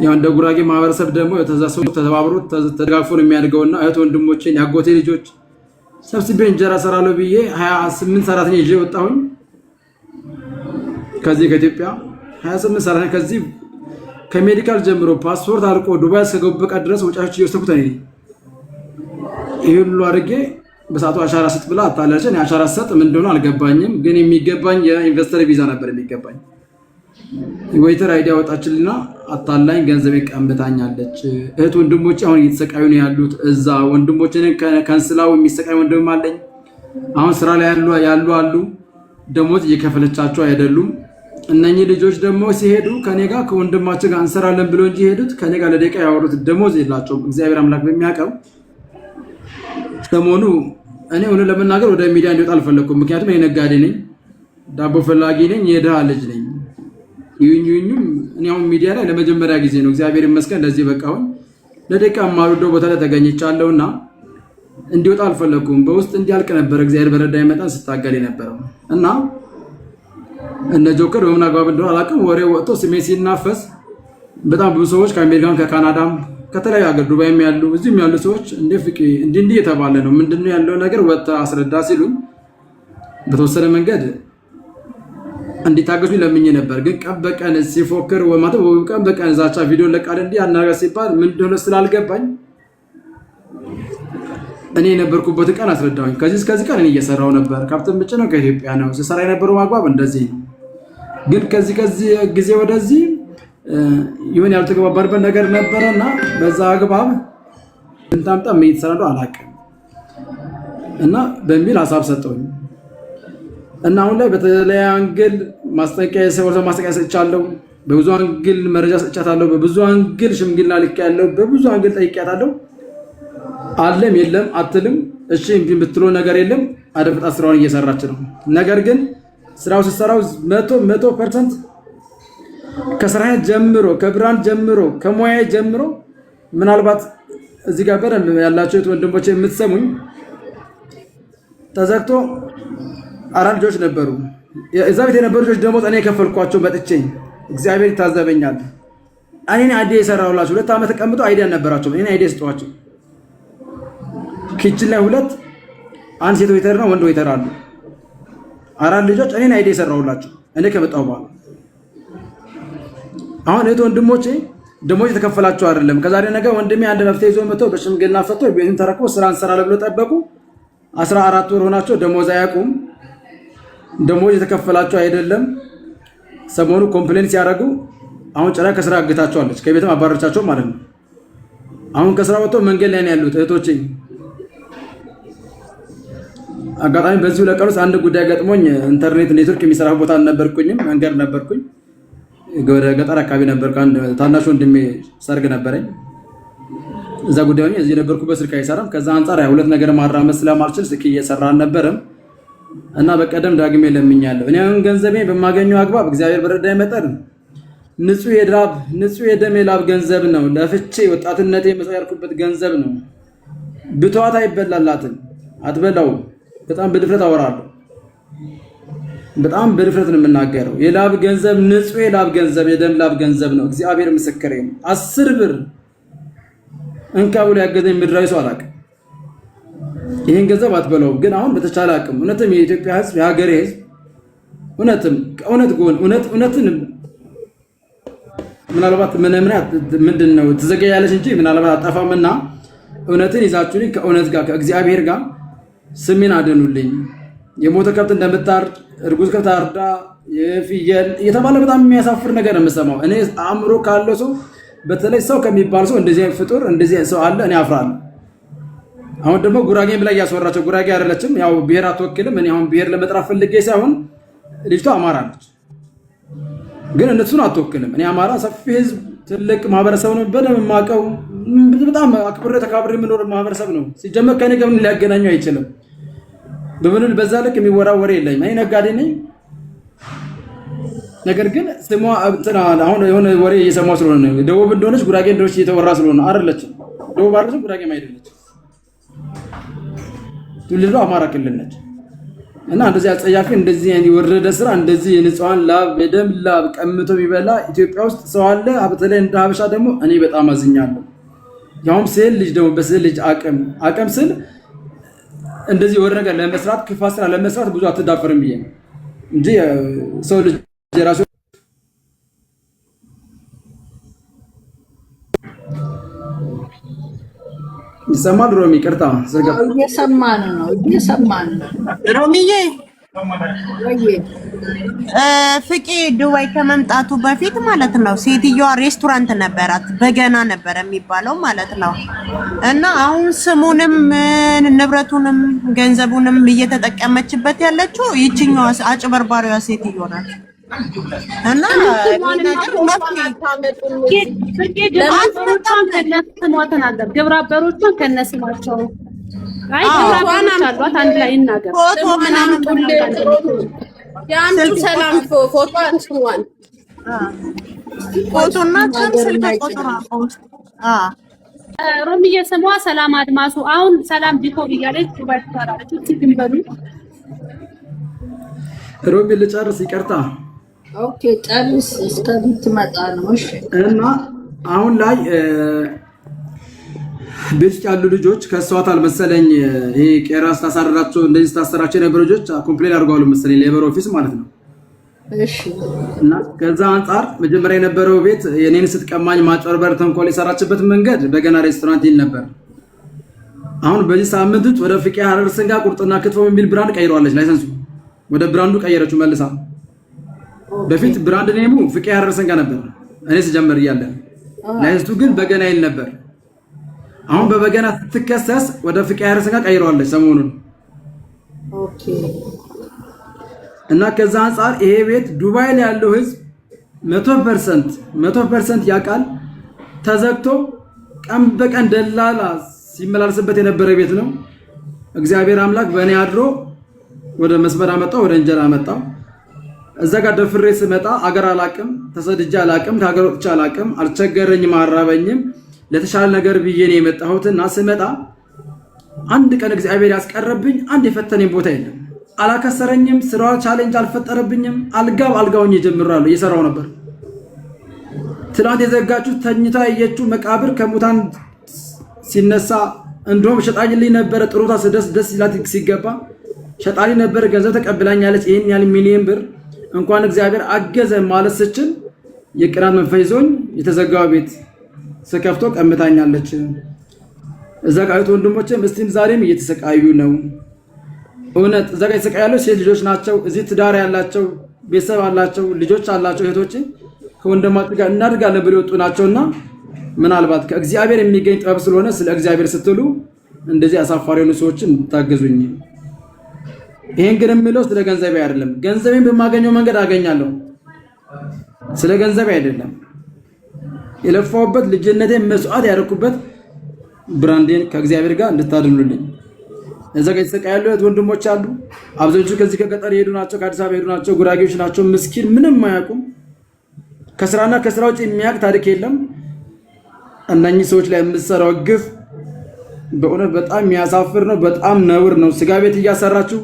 S9: ያው እንደ ጉራጌ ማህበረሰብ ደግሞ የተዛሰው ተባብሮ ተደጋግፎ ነው የሚያድገውና እህት ወንድሞቼን ያጎቴ ልጆች ሰብስቤ እንጀራ ሰራለሁ ብዬ 28 ሰራተኛ ይዤ ወጣሁኝ ከዚህ ከኢትዮጵያ 28 ሰራተኛ ከዚህ ከሜዲካል ጀምሮ ፓስፖርት አልቆ ዱባይ እስከገቡበት ድረስ ወጫዎች እየወሰድኩት እኔ ይሄ ሁሉ አድርጌ በሰዓቱ አሻራ ስጥ ብላ አታለችን። አሻራ ሰጥ ምን እንደሆነ አልገባኝም፣ ግን የሚገባኝ የኢንቨስተር ቪዛ ነበር የሚገባኝ። ወይተር አይዲ አወጣችልና አታላኝ ገንዘብ ቀምታኛለች። እህት ወንድሞቼ አሁን እየተሰቃዩ ነው ያሉት እዛ። ወንድሞቼን ከንስላው የሚሰቃዩ ወንድም አለኝ አሁን ስራ ላይ ያሉ አሉ። ደሞዝ እየከፈለቻቸው አይደሉም። እነኚህ ልጆች ደግሞ ሲሄዱ ከኔ ጋር ከወንድማችን ጋር እንሰራለን ብሎ እንጂ ሄዱት ከኔ ጋር ለደቂቃ ያወሩት ደሞዝ የላቸውም። እግዚአብሔር አምላክ በሚያውቀው ሰሞኑ እኔ ሆነ ለመናገር ወደ ሚዲያ እንዲወጣ አልፈለኩም። ምክንያቱም እኔ ነጋዴ ነኝ፣ ዳቦ ፈላጊ ነኝ፣ የድሃ ልጅ ነኝ። ይሁኝም እኔ አሁን ሚዲያ ላይ ለመጀመሪያ ጊዜ ነው እግዚአብሔር ይመስገን ለዚህ በቃውን ለደቂቃ ማሩዶ ቦታ ላይ ተገኝቻለሁና እንዲወጣ አልፈለኩም። በውስጥ እንዲያልቅ ነበር እግዚአብሔር በረዳኝ መጠን ስታገል የነበረው እና እነ ጆከር በምን አግባብ እንደሆነ አላውቅም፣ ወሬው ወጥቶ ስሜ ሲናፈስ በጣም ብዙ ሰዎች ከአሜሪካን ከካናዳም ከተለያዩ ሀገር ዱባይም ያሉ እዚህም ያሉ ሰዎች እንዲህ የተባለ ነው ምንድነው ያለው ነገር ወጣ አስረዳ ሲሉኝ በተወሰነ መንገድ እንዲታገዙ ለምኜ ነበር። ግን ቀን በቀን ሲፎክር ወማተ ቀን በቀን ዛቻ ቪዲዮ ለቃል እንዲህ አናገር ሲባል ምን እንደሆነ ስላልገባኝ እኔ የነበርኩበት ቀን አስረዳሁኝ። ከዚህ ቀን እኔ እየሰራው ነበር። ካፕተን ብቻ ነው ከኢትዮጵያ ነው ሲሰራ የነበረው ማግባብ እንደዚህ ነው። ግን ከዚህ ጊዜ ወደዚህ ይሁን ያልተገባባርበት ነገር ነበረና በዛ አግባብ እንታምጣ ምን ይተሰራዶ አላውቅም እና በሚል ሐሳብ ሰጠሁኝ እና አሁን ላይ በተለይ አንግል ማስጠንቀቂያ ማስጠንቀቂያ ሰጥቻለሁ። በብዙ አንግል መረጃ ሰጥቻታለሁ። በብዙ አንግል ሽምግልና ልኬያለሁ። በብዙ አንግል ጠይቄያታለሁ። አለም የለም አትልም። እሺ እንግዲህ ብትሎ ነገር የለም። አደፍጣ ስራውን እየሰራች ነው። ነገር ግን ስራው ሲሰራው 100% ከስራዬ ጀምሮ ከብራንድ ጀምሮ ከሙያዬ ጀምሮ ምናልባት እዚህ ጋር በደንብ ያላችሁ ወንድሞቼ የምትሰሙኝ ተዘግቶ 4 ልጆች ነበሩ። እዛ ቤት የነበሩ ልጆች ደግሞ እኔ የከፈልኳቸው መጥቼ እግዚአብሔር ይታዘበኛል። እኔ አይዲያ የሰራሁላችሁ 2 ዓመት ተቀምጠው አይዲያ ነበራቸው። እኔ አይዲያ ስጠዋቸው ኪችን ላይ 2 አንድ ሴት ዌተር ነው ወንድ ዌተር አሉ። 4 ልጆች እኔ አይዲያ የሰራሁላቸው እኔ ከመጣሁ በኋላ አሁን እህት ወንድሞቼ ደሞዝ የተከፈላቸው አይደለም። ከዛሬ ነገ ወንድሜ አንድ መፍትሄ ይዞ መጥቶ በሽምግልና ፈቶ ቤቱን ተረክቦ ስራ እንሰራለን ብሎ ጠበቁ። 14 ወር ሆናቸው ደሞዝ አያውቁም። ደሞዝ የተከፈላቸው አይደለም። ሰሞኑ ኮምፕሌንት ሲያደርጉ አሁን ጭራ ከስራ አግታቸዋለች፣ ከቤትም አባረቻቸው ማለት ነው። አሁን ከስራ ወጥቶ መንገድ ላይ ነው ያሉት እህቶቼ። አጋጣሚ በዚሁ ለቀን ውስጥ አንድ ጉዳይ ገጥሞኝ ኢንተርኔት ኔትወርክ የሚሰራ ቦታ አልነበርኩኝም፣ መንገድ ነበርኩኝ። ወደ ገጠር አካባቢ ነበርኩ። አንድ ታናሽ ወንድሜ ሰርግ ነበረኝ። እዛ ጉዳይ ነው እዚህ ነበርኩበት። ስልክ አይሰራም። ከዛ አንፃር ሁለት ነገር ማራመድ ስለማልችል ስልክ እየሰራ አልነበረም እና በቀደም ዳግሜ ለምኛለሁ። እኔ አሁን ገንዘቤን በማገኘው አግባብ እግዚአብሔር በረዳኝ መጠን ንጹህ የደም የላብ ገንዘብ ነው። ለፍቼ ወጣትነቴ መስዋዕት ያልኩበት ገንዘብ ነው። ብቷት አይበላላትም፣ አትበላውም። በጣም በድፍረት አወራለሁ። በጣም በድፍረት ነው የምናገረው። የላብ ገንዘብ፣ ንጹህ የላብ ገንዘብ፣ የደም ላብ ገንዘብ ነው። እግዚአብሔር ምስክሬ ነው። 10 ብር እንካ ብሎ ያገዘኝ ምድራዊ ሰው አላውቅም። ይሄን ገንዘብ አትበላውም። ግን አሁን በተቻለ አቅም እውነትም የኢትዮጵያ ሕዝብ የሀገሬ ሕዝብ እውነትም ከእውነት ጎን እውነትን ምናልባት ምንድነው ትዘገያለች እንጂ ምናልባት አጠፋምና እውነትን ይዛችሁልኝ ከእውነት ጋር ከእግዚአብሔር ጋር ስሜን አደኑልኝ። የሞተ ከብት እንደምታርድ እርጉዝ ከብት አርዳ የፍየል እየተባለ በጣም የሚያሳፍር ነገር የምሰማው እኔ አእምሮ ካለው ሰው በተለይ ሰው ከሚባል ሰው እንደዚህ አይነት ፍጡር እንደዚህ ሰው አለ እኔ አፍራለሁ። አሁን ደግሞ ጉራጌ ብላ እያስወራቸው ጉራጌ አይደለችም፣ ያው ብሔር አትወክልም። እኔ አሁን ብሔር ለመጥራት ፈልጌ ሳይሆን ልጅቷ አማራ ነች፣ ግን እነሱን አትወክልም። እኔ አማራ ሰፊ ህዝብ ትልቅ ማህበረሰብ ነው፣ በደም የማውቀው በጣም አክብሬ ተካብሬ የምኖር ማህበረሰብ ነው። ሲጀመር ከኔ ጋር ሊያገናኙ አይችልም። በምንም በዛ ልክ የሚወራ ወሬ የለኝም። እኔ ነጋዴ ነኝ። ነገር ግን ስሟ አሁን የሆነ ወሬ እየሰማሁ ስለሆነ ነው። ደቡብ እንደሆነች ጉራጌ እንደሆነች እየተወራ ስለሆነ አይደለችም። ደቡብ አይደለችም፣ ጉራጌም አይደለችም። ትውልዷ አማራ ክልል ነች። እና እንደዚህ አጸያፊ እንደዚህ የወረደ ስራ እንደዚህ የንጹሃን ላብ የደም ላብ ቀምቶ የሚበላ ኢትዮጵያ ውስጥ ሰው አለ። በተለይ እንደ ሀበሻ ደግሞ እኔ በጣም አዝኛለሁ። ያውም ስል ልጅ ደግሞ በስል ልጅ አቅም ስል እንደዚህ ወደ ነገር ለመስራት ክፋት ስራ ለመስራት ብዙ አትዳፈርም ብዬ ነው እንጂ ሰው ልጅ የራሱ ይሰማል። ሮሚ ይቅርታ
S1: እየሰማን ነው
S8: ሮሚዬ። ፍቄ ዱባይ ከመምጣቱ በፊት ማለት ነው ሴትዮዋ ሬስቶራንት ነበራት፣ በገና ነበር የሚባለው ማለት ነው። እና አሁን ስሙንም ንብረቱንም ገንዘቡንም እየተጠቀመችበት ያለችው ይችኛዋ አጭበርባሪዋ ሴትዮ ናት። እና
S2: ግብረ አበሮቿን ከነስማቸው አንድ ላይ ይናገር
S3: ፎቶ ምናምን የአንቱ ሰላም ፎቶ አንስዋን
S8: ፎቶና ስልክ ቁጥር
S2: ሮሚዬ ስሟ ሰላም አድማሱ። አሁን ሰላም ዲኮር እያለች ዱባይ ትሰራለች። ትግንበሉ
S9: ሮሚ ልጨርስ፣ ይቅርታ።
S1: ኦኬ ጨርስ፣ እስከምትመጣ ነው። እሺ።
S9: እና አሁን ላይ ቤት ውስጥ ያሉ ልጆች ከሷታል መሰለኝ። ይሄ ቄራ ስታሳርራቸው እንደዚህ ስታሰራቸው የነበሩ ልጆች ኮምፕሌን አድርገዋል መሰለኝ ሌበር ኦፊስ ማለት ነው።
S1: እሺ።
S9: እና ከዛ አንፃር መጀመሪያ የነበረው ቤት የኔን ስትቀማኝ ማጭበርበር ተንኮል የሰራችበት መንገድ በገና ሬስቶራንት ይል ነበር። አሁን በዚህ ሳምንት ውስጥ ወደ ፍቄ ሀረር ስጋ ቁርጥና ክትፎ የሚል ብራንድ ቀይረዋለች። ላይሰንሱ ወደ ብራንዱ ቀየረችው መልሳ። በፊት ብራንድ ኔሙ ፍቄ ሀረር ስጋ ነበር እኔ ስጀምር እያለ፣ ላይሰንሱ ግን በገና ይል ነበር። አሁን በበገና ስትከሰስ ወደ ፍቄ ሀረር ስጋ ቀይረዋለች ሰሞኑን።
S1: ኦኬ።
S9: እና ከዛ አንፃር ይሄ ቤት ዱባይ ላይ ያለው ህዝብ 100% ያውቃል። ተዘግቶ ቀን በቀን ደላላ ሲመላለስበት የነበረ ቤት ነው። እግዚአብሔር አምላክ በእኔ አድሮ ወደ መስመር አመጣው፣ ወደ እንጀራ አመጣው። እዛ ጋር ደፍሬ ስመጣ አገር አላቅም፣ ተሰድጄ አላቅም፣ ከሀገር ወጥቼ አላቅም፣ አልቸገረኝም፣ አራበኝም። ለተሻለ ነገር ብዬ ነው የመጣሁትና ስመጣ አንድ ቀን እግዚአብሔር ያስቀረብኝ አንድ የፈተነኝ ቦታ የለም። አላከሰረኝም። ስራው ቻሌንጅ አልፈጠረብኝም። አልጋውኝ ጀምራለሁ፣ እየሰራው ነበር። ትናንት የዘጋችሁ ተኝታ ያየችው መቃብር ከሙታን ሲነሳ እንደውም ሸጣልኝ ነበር። ጥሩታ ደስ ይላት ሲገባ ሸጣልኝ ነበር። ገንዘብ ተቀብላኛለች። ይሄን ያህል ሚሊዮን ብር እንኳን እግዚአብሔር አገዘ ማለት ስችል የቅናት መንፈስ ይዞኝ የተዘጋው ቤት ስከፍቶ ቀምታኛለች። እዛ ጋር ወንድሞቼ ምስቲም ዛሬም እየተሰቃዩ ነው። እውነት እዛ ጋር የተሰቃዩ ያለው ሴት ልጆች ናቸው። እዚህ ትዳር ያላቸው ቤተሰብ አላቸው፣ ልጆች አላቸው። እህቶቼ ከወንድማቸው ጋር እናድጋለን ብለው የወጡ ናቸውና ምናልባት ከእግዚአብሔር የሚገኝ ጥበብ ስለሆነ ስለ እግዚአብሔር ስትሉ እንደዚህ አሳፋሪ የሆኑ ሰዎችን ታገዙኝ። ይሄን ግን የምለው ስለ ገንዘቤ አይደለም። ገንዘቤን በማገኘው መንገድ አገኛለሁ። ስለ ገንዘቤ አይደለም። የለፋውበት ልጅነቴን መስዋዕት ያደረኩበት ብራንዴን ከእግዚአብሔር ጋር እንድታድኑልኝ። እዛ ጋር የተሰቃዩ ያሉት ወንድሞች አሉ። አብዛኞቹ ከዚህ ከገጠር የሄዱ ናቸው፣ ከአዲስ አበባ የሄዱ ናቸው፣ ጉራጌዎች ናቸው። ምስኪን ምንም አያውቁም። ከስራና ከስራ ውጭ የሚያውቅ ታሪክ የለም። እነኚህ ሰዎች ላይ የምትሰራው ግፍ በእውነት በጣም የሚያሳፍር ነው። በጣም ነውር ነው። ስጋ ቤት እያሰራችሁ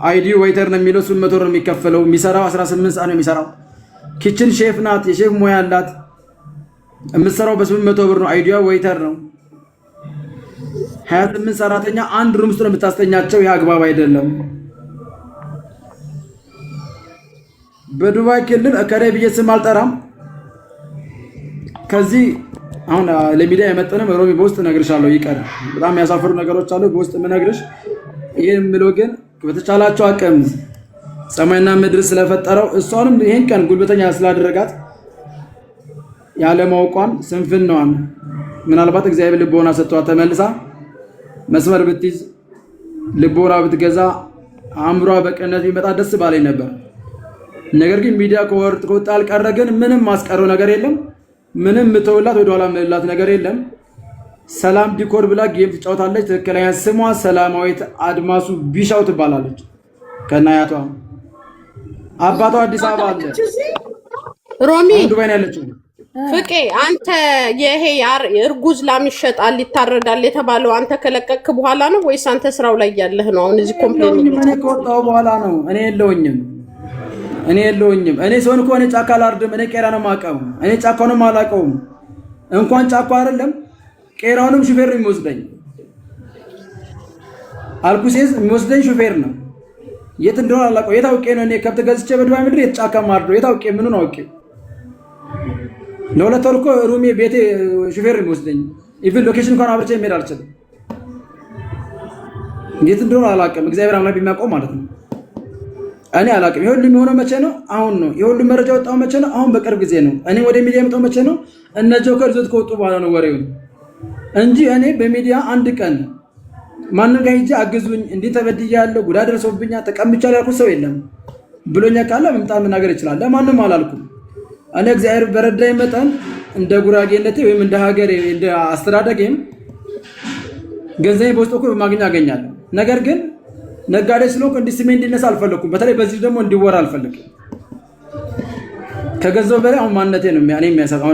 S9: አይዲ ዌይተር ነው የሚለው 800 ብር ነው የሚከፈለው። የሚሰራው 18 ሰዓት ነው የሚሰራው። ኪችን ሼፍ ናት፣ የሼፍ ሙያ አላት። የምትሰራው በ800 ብር ነው። አይዲዋ ዌይተር ነው። 28 ሰራተኛ አንድ ሩም ውስጥ ነው የምታስተኛቸው። ይህ አግባብ አይደለም። በዱባይ ክልል እከሌ ብዬ ስም አልጠራም። ከዚህ አሁን ለሚዲያ የመጠነም ሮሚ በውስጥ እነግርሻለሁ። ይቀር በጣም የሚያሳፍሩ ነገሮች አሉ በውስጥ የምነግርሽ። ይሄን የምለው ግን በተቻላቸው አቅም ሰማይና ምድር ስለፈጠረው እሷንም ይሄን ቀን ጉልበተኛ ስላደረጋት ያለማውቋን ስንፍናዋን ምናልባት እግዚአብሔር ልቦና ሰጥቷት ተመልሳ መስመር ብትይዝ ልቦና ብትገዛ አእምሯ በቅነት ቢመጣ ደስ ባለኝ ነበር። ነገር ግን ሚዲያ ከወጣ አልቀረ ግን ምንም ማስቀረው ነገር የለም። ምንም ምተውላት ወደ ኋላ ምንላት ነገር የለም። ሰላም ዲኮር ብላ ጌም ትጫወታለች። ትክክለኛ ስሟ ሰላማዊት አድማሱ ቢሻው ትባላለች። ከናያቷ አባቷ አዲስ አበባ አለ።
S3: ሮሚ
S9: ዱባይ ነው ያለችው።
S3: ፍቄ አንተ ይሄ እርጉዝ ላም ይሸጣል ይታረዳል የተባለው አንተ ከለቀቅክ በኋላ ነው ወይስ አንተ ስራው ላይ ያለህ ነው? አሁን እዚህ ኮምፕሌን
S9: እኔ ከወጣሁ በኋላ ነው። እኔ የለውኝም። እኔ ሰውን እኮ እኔ ጫካ አላርድም። እኔ ቄራ ነው የማውቀው። እኔ ጫካውንም አላውቀውም። እንኳን ጫካ አይደለም ቄራውንም ሹፌር ነው የሚወስደኝ። አልኩሴስ የሚወስደኝ ሹፌር ነው። የት እንደሆነ አላውቀው። የት አውቄ ነው እኔ ከብት ገዝቼ በዱባይ ምድር የት ጫካ ማርደው? የት አውቄ ምኑን አውቄ? ለሁለት ወር እኮ ሩሜ ቤቴ ሹፌር ነው የሚወስደኝ። ኢቭን ሎኬሽን እንኳን አብርቼ መሄድ አልችልም። የት እንደሆነ አላውቅም። እግዚአብሔር አምላክ ቢያውቀው ማለት ነው። እኔ አላውቅም። ይሄ ሁሉ የሚሆነው መቼ ነው? አሁን ነው። ይሄ ሁሉ መረጃ ወጣው መቼ ነው? አሁን በቅርብ ጊዜ ነው። እኔ ወደ ሚዲያ የመጣው መቼ ነው? እነ ጆከር ይዞት ከወጡ በኋላ ነው ወሬው እንጂ እኔ በሚዲያ አንድ ቀን ማንም ጋር ሂጄ አግዙኝ እንዲህ ተበድያለሁ ጉዳት ደርሶብኛል ተቀምጫለሁ ያልኩት ሰው የለም። ብሎኛ ካለ መምጣት መናገር ይችላል። ለማንም አላልኩም። እኔ እግዚአብሔር በረዳኝ መጠን እንደ ጉራጌነቴ ወይም እንደ ሀገሬ እንደ አስተዳደጌም ገንዘቤ በውስጥ እኮ በማግኘት አገኛለሁ። ነገር ግን ነጋዴ ስለሆንኩ እንዲህ ስሜ እንዲነሳ አልፈለኩም። በተለይ በዚህ ደግሞ እንዲወራ አልፈልግም። ከገንዘብ በላይ አሁን ማንነቴ ነው እኔ የሚያሰጋው።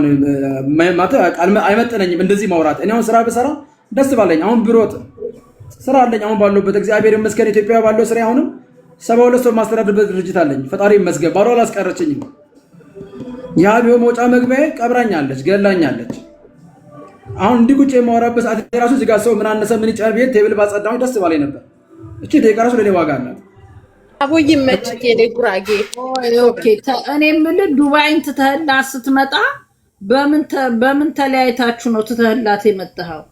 S9: አይመጥነኝም እንደዚህ ማውራት። እኔ አሁን ስራ ብሰራ ደስ ባለኝ። አሁን ብሮጥ ስራ አለኝ። አሁን ባለሁበት እግዚአብሔር ይመስገን ኢትዮጵያ ባለው ስራ አሁንም 72 ሰው ማስተዳደርበት ድርጅት አለኝ። ፈጣሪ ይመስገን። ባዶ አላስቀረችኝም። ያ ቢሆን መውጫ መግቢያዬ ቀብራኛለች፣ ገላኛለች። አሁን እንዲህ ቁጭ የማወራበት ሰዓት የራሱ እዚህ ጋር ሰው ምን አነሰ ምን ይጨር ቤት ቴብል ባጸዳሁ ደስ ባለኝ ነበር። እቺ ደቂቃ ራሱ ለኔ ዋጋ አላት።
S3: አቦይ ይመችክ የኔ ጉራጌ።
S1: ኦኬ እኔ የምልህ ዱባይን ትተህላት ስትመጣ በምን ተለያይታችሁ ነው ትተህላት የመጣኸው?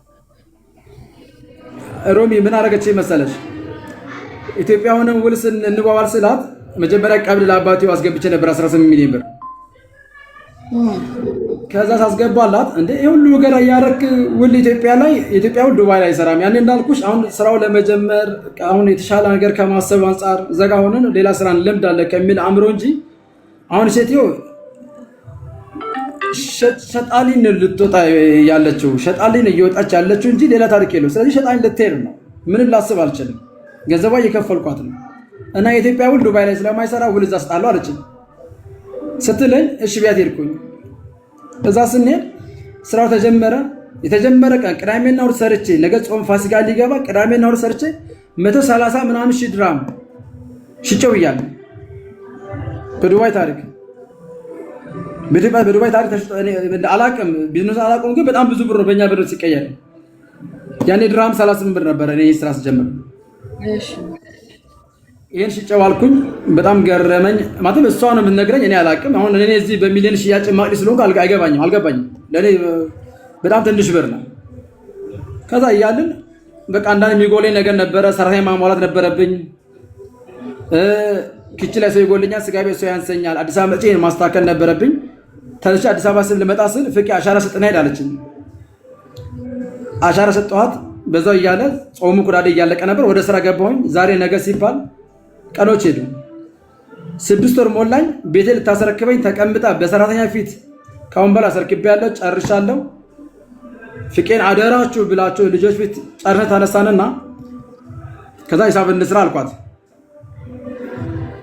S9: ሮሚ ምን አደረገች መሰለሽ? ኢትዮጵያ ሆነን ውል እንባባል ስላት መጀመሪያ ቀብድ ለአባቴው አስገብቼ ነበር 18 ሚሊዮን ብር። ከዛ ሳስገባላት እንዴ ሁሉ ነገር ያረክ ውል ኢትዮጵያ ላይ ኢትዮጵያ ውል ዱባይ ላይ ሰራም። ያኔ እንዳልኩሽ አሁን ስራው ለመጀመር አሁን የተሻለ ነገር ከማሰብ አንፃር ዘጋ ሆነን ሌላ ስራን ልምድ አለ ከሚል አምሮ እንጂ አሁን ሴትዮ ሸጣሊን ልትወጣ ያለችው ሸጣሊን እየወጣች ያለችው እንጂ ሌላ ታሪክ የለው። ስለዚህ ሸጣሊን ልትሄድ ነው። ምንም ላስብ አልችልም። ገንዘቧ እየከፈልኳት ነው እና የኢትዮጵያ ውል ዱባይ ላይ ስለማይሰራ ውል እዛ ስጣለሁ አለችኝ። ስትለኝ እሺ ቢያት ሄድኩኝ። እዛ ስንሄድ ስራው ተጀመረ። የተጀመረ ቀን ቅዳሜና እሑድ ሰርቼ ነገ ጾም ፋሲካ ሊገባ ቅዳሜና እሑድ ሰርቼ 130 ምናምን ሺህ ድራም ሽጨው እያለ በዱባይ ታሪክ በዱባይ ታሪክ አላውቅም፣ ቢዝነስ አላውቅም፣ ግን በጣም ብዙ ብር ነው በእኛ ብር ሲቀየር። ያኔ ድራም 38 ብር ነበር እኔ ስራ ስጀምር። ይሄን ሽጨዋልኩኝ በጣም ገረመኝ ማለት እሷ ነው የምትነግረኝ እኔ አላቅም አሁን እኔ እዚህ በሚሊዮን ሽያጭ ማቅዲ ስለሆንኩ አልገባኝም ለኔ በጣም ትንሽ ብር ነው ከዛ ይያልን በቃ አንዳንድ የሚጎለኝ ነገር ነበረ ሰራተኛ ማሟላት ነበረብኝ ኪችን ላይ ሰው ይጎልኛል ስጋ ቤት ሰው ያንሰኛል አዲስ አበባ መጥቼ ማስተካከል ነበረብኝ ተነሽ አዲስ አበባ ስል ልመጣ ስል ፍቄ አሻራ ሰጥና ሄዳለችኝ አሻራ ሰጠኋት በዛው ይያለ ጾሙ ቁዳዴ እያለቀ ነበር ወደ ስራ ገባሁኝ ዛሬ ነገ ሲባል ቀኖች ሄዱ 6 ወር ሞላኝ ቤቴ ልታሰረክበኝ ተቀምጣ በሰራተኛ ፊት ካሁን በላ አሰርክቤያለሁ ጨርሻለሁ ፍቄን አደራችሁ ብላችሁ ልጆች ፊት ጨርሰን ታነሳንና ከዛ ሂሳብ እንስራ አልኳት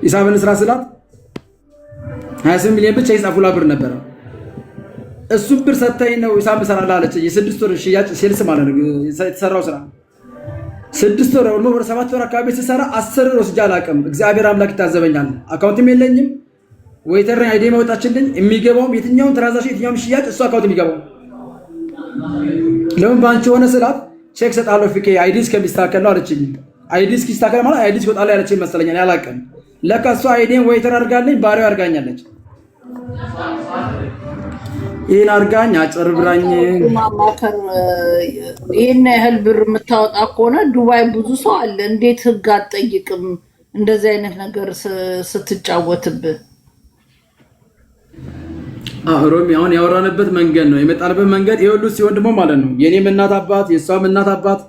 S9: ሂሳብ እንስራ ስላት 28 ሚሊዮን ብቻ ይጻፉላ ብር ነበር እሱ ብር ሰጥተኝ ነው ሂሳብ እንሰራላ አለች የ6 ወር ሽያጭ ሴልስ ማለት ነው የተሰራው ስራ 6 ወር ወደ 7 ወር አካባቢ ሲሰራ 10 ወር ወስጃ አላውቅም እግዚአብሔር አምላክ ይታዘበኛል አካውንትም የለኝም ወይተር አይዲ ማውጣችልኝ የሚገባው የትኛውን ትራንዛክሽን የትኛውን ሽያጭ እሱ አካውንት የሚገባው ለምን ባንቺ ሆነ ስላት ቼክ ሰጣለሁ ፍቄ አይዲ እስከሚስተካከል ነው አለችኝ አይዲ እስኪስተካከል ማለት አይዲ እስኪወጣላ ያለችኝ መሰለኛል ያላቀም ለካ እሱ አይዲን ወይተር አድርጋለኝ ባሪያው አድርጋኛለች ይሄን አርጋኝ አጭርብራኝ
S1: ማማከር ይሄን ያህል ብር የምታወጣ ከሆነ ዱባይ ብዙ ሰው አለ እንዴት ህግ አትጠይቅም እንደዚህ አይነት ነገር ስትጫወትብህ
S9: ሮሚ አሁን ያወራንበት መንገድ ነው የመጣንበት መንገድ ይሄ ሁሉ ሲሆን ደግሞ ማለት ነው የኔም እናት አባት የሷም እናት አባት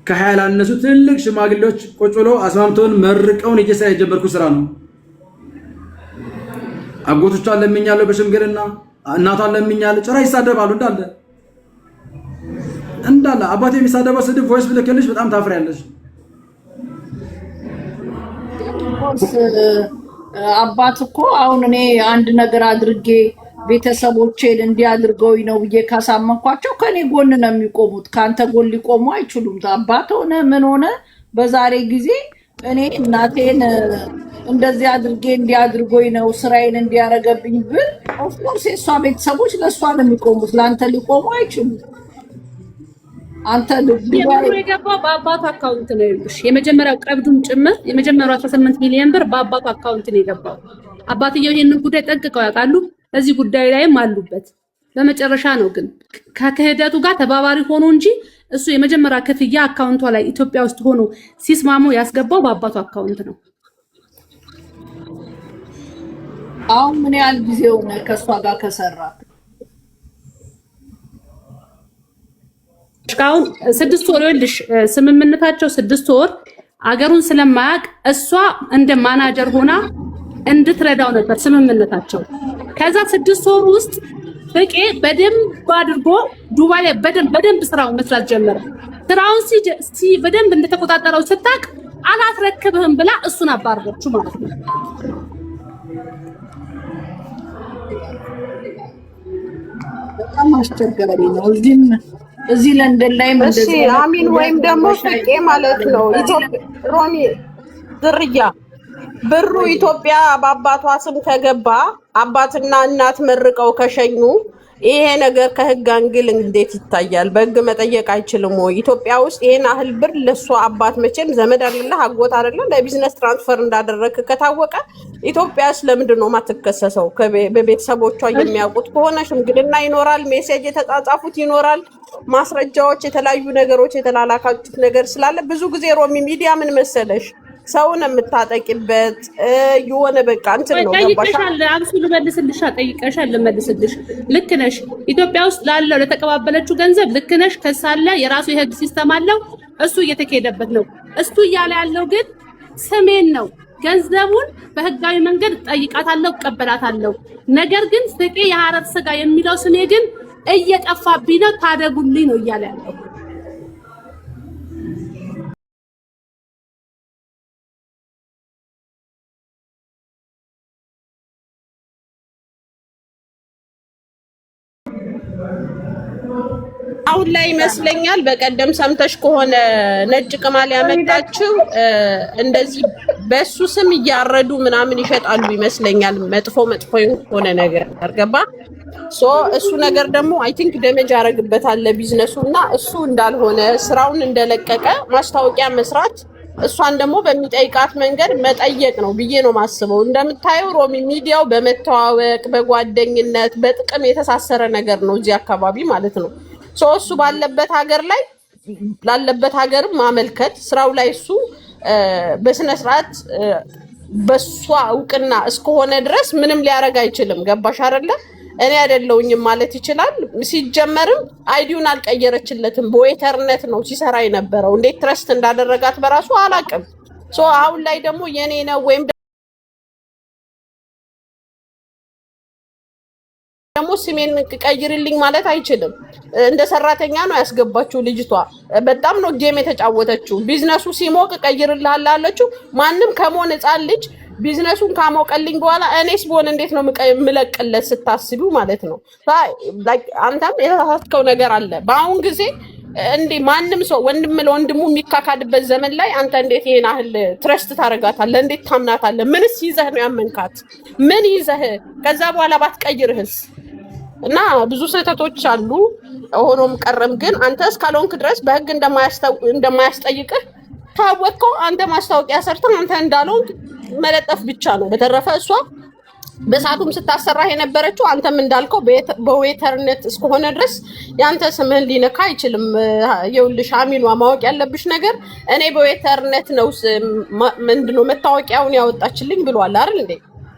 S9: ከ20 ላነሱ ትልቅ ሽማግሌዎች ቁጭ ብለው አስማምተውን መርቀውን እየሰራ የጀመርኩ ስራ ነው አጎቶቿን ለምኛለሁ በሽምግልና እናቷን ለምኛለሁ ጭራ ይሳደባሉ እንዳለ አባቴ የሚሳደበው ስድብ ቮይስ ብልክልሽ በጣም ታፍሪያለሽ
S1: አባት እኮ አሁን እኔ አንድ ነገር አድርጌ ቤተሰቦቼን እንዲያድርገው ነው ብዬ ካሳመንኳቸው ከኔ ጎን ነው የሚቆሙት ካንተ ጎን ሊቆሙ አይችሉም አባት ሆነ ምን ሆነ በዛሬ ጊዜ እኔ እናቴን እንደዚህ አድርጌ እንዲያድርጎኝ ነው ስራዬን እንዲያረገብኝ ብል ኦፍ ኮርስ የሷ ቤተሰቦች ለሷ ነው የሚቆሙት ላንተ ሊቆሙ አይችሉም አንተ
S2: ብሩ የገባው በአባቱ አካውንት ነው ይልሽ የመጀመሪያው ቀብዱም ጭምር የመጀመሪያው 18 ሚሊዮን ብር በአባቱ አካውንት ነው የገባው አባትየው ይሄንን ጉዳይ ጠንቅቀው ያውቃሉ በዚህ ጉዳይ ላይም አሉበት በመጨረሻ ነው ግን ከክህደቱ ጋር ተባባሪ ሆኖ እንጂ እሱ የመጀመሪያ ክፍያ አካውንቷ ላይ ኢትዮጵያ ውስጥ ሆኖ ሲስማሙ ያስገባው በአባቱ አካውንት ነው
S1: አሁን ምን ያህል ጊዜው ነው ከሷ ጋር ከሰራ
S2: እስካሁን 6 ወር ይልሽ ስምምነታቸው 6 ወር አገሩን ስለማያውቅ እሷ እንደ ማናጀር ሆና እንድትረዳው ነበር ስምምነታቸው ከዛ 6 ወር ውስጥ ፍቄ በደንብ አድርጎ ዱባይ ላይ በደንብ ስራውን መስራት ጀመረ ስራውን በደንብ እንደተቆጣጠረው ስታቅ አላስረክብህም ብላ እሱን አባረረችው ማለት ነው
S1: በጣም አስቸጋሪ ነው እዚህ ለንደን ላይ
S6: እንደዚህ አሚን ወይም ደግሞ ፍቄ ማለት ነው ሮሚ ዝርያ ብሩ ኢትዮጵያ በአባቷ ስም ከገባ አባትና እናት መርቀው ከሸኙ ይሄ ነገር ከህግ አንግል እንዴት ይታያል በህግ መጠየቅ አይችልም ወይ ኢትዮጵያ ውስጥ ይሄን አህል ብር ለሷ አባት መቼም ዘመድ አይደለ አጎት አይደለ ለቢዝነስ ትራንስፈር እንዳደረክ ከታወቀ ኢትዮጵያስ ለምንድን ነው ማትከሰሰው በቤተሰቦቿ የሚያውቁት ከሆነ ሽምግልና ይኖራል ሜሴጅ የተጻጻፉት ይኖራል ማስረጃዎች የተለያዩ ነገሮች የተላላካችሁት ነገር ስላለ ብዙ ጊዜ ሮሚ ሚዲያ ምን መሰለሽ ሰውን የምታጠቂበት የሆነ በቃ እንትን ነው
S2: ጠይቀሻል አብሱል መልስልሽ ጠይቀሻል ልመልስልሽ ልክ ነሽ ኢትዮጵያ ውስጥ ላለው ለተቀባበለችው ገንዘብ ልክ ነሽ ከሳለ የራሱ የህግ ሲስተም አለው እሱ እየተከሄደበት ነው እሱ እያለ ያለው ግን ስሜን ነው ገንዘቡን በህጋዊ መንገድ ጠይቃታለሁ ቀበላታለሁ ነገር ግን ፍቄ የሐረር ስጋ የሚለው ስሜ ግን እየጠፋብኝ ነው ታደጉልኝ ነው እያለ ያለው
S3: አሁን ላይ ይመስለኛል በቀደም ሰምተሽ ከሆነ ነጭ ቅማል ያመጣችው እንደዚህ በሱ ስም እያረዱ ምናምን ይሸጣሉ ይመስለኛል መጥፎ የሆነ ነገር አርገባ እሱ ነገር ደግሞ አይ ቲንክ ደሜጅ ያረግበታል ለቢዝነሱና እሱ እንዳልሆነ ስራውን እንደለቀቀ ማስታወቂያ መስራት እሷን ደግሞ በሚጠይቃት መንገድ መጠየቅ ነው ብዬ ነው ማስበው። እንደምታየው ሮሚ ሚዲያው በመተዋወቅ በጓደኝነት በጥቅም የተሳሰረ ነገር ነው እዚህ አካባቢ ማለት ነው። እሱ ባለበት ሀገር ላይ ላለበት ሀገርም ማመልከት ስራው ላይ እሱ በስነ ስርዓት በሷ እውቅና እስከሆነ ድረስ ምንም ሊያረግ አይችልም። ገባሽ አይደለ? እኔ አይደለሁኝም ማለት ይችላል። ሲጀመርም አይዲውን አልቀየረችለትም። በዌተርነት ነው ሲሰራ የነበረው። እንዴት ትረስት እንዳደረጋት በራሱ አላውቅም። አሁን ላይ ደግሞ የኔ ነው ወይም ደግሞ ስሜን ቀይርልኝ ማለት አይችልም። እንደ ሰራተኛ ነው ያስገባችው ልጅቷ። በጣም ነው ጌም የተጫወተችው። ቢዝነሱ ሲሞቅ ቀይርልሃል አለችው። ማንም ከሞን ህፃን ልጅ ቢዝነሱን ካሞቀልኝ በኋላ እኔስ ቦን እንዴት ነው ምለቅለት ስታስቢው ማለት ነው። አንተም የተሳሳትከው ነገር አለ። በአሁን ጊዜ እንዴ ማንም ሰው ወንድም ለወንድሙ የሚካካድበት ዘመን ላይ አንተ እንዴት ይሄን ያህል ትረስት ታረጋታለህ? እንዴት ታምናታለህ? ምንስ ይዘህ ነው ያመንካት? ምን ይዘህ ከዛ በኋላ ባትቀይርህስ? እና ብዙ ስህተቶች አሉ። ሆኖም ቀረም ግን አንተ እስካልሆንክ ድረስ በህግ እንደማያስጠይቅህ ታወቀው። አንተ ማስታወቂያ ሰርተህ አንተ እንዳልሆንክ መለጠፍ ብቻ ነው። በተረፈ እሷ በሰዓቱም ስታሰራህ የነበረችው አንተም እንዳልከው በዌተርነት እስከሆነ ድረስ ያንተ ስምህን ሊነካ አይችልም። ይኸውልሽ አሚኗ ማወቅ ያለብሽ ነገር እኔ በዌተርነት ነው ምንድነው መታወቂያውን ያወጣችልኝ ብሏል አይደል እንዴ?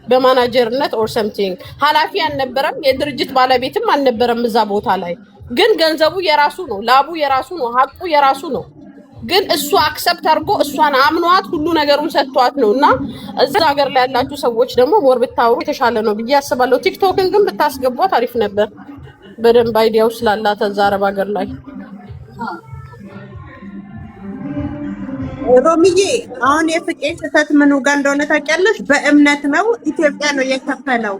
S3: በማናጀርነት ኦር ሰምቲንግ ኃላፊ አልነበረም፣ የድርጅት ባለቤትም አልነበረም እዛ ቦታ ላይ። ግን ገንዘቡ የራሱ ነው፣ ላቡ የራሱ ነው፣ ሀቁ የራሱ ነው። ግን እሱ አክሰፕት አድርጎ እሷን አምኗት ሁሉ ነገሩን ሰጥቷት ነው። እና እዛ ሀገር ላይ ያላችሁ ሰዎች ደግሞ ሞር ብታወሩ የተሻለ ነው ብዬ አስባለሁ። ቲክቶክን ግን ብታስገቧት አሪፍ ነበር፣ በደንብ አይዲያው ስላላት እዛ አረብ ሀገር ላይ።
S8: ሮሚዬ አሁን የፍቄ ስህተት ምኑ ጋር እንደሆነ ታውቂያለሽ? በእምነት ነው ኢትዮጵያ ነው የከፈለው።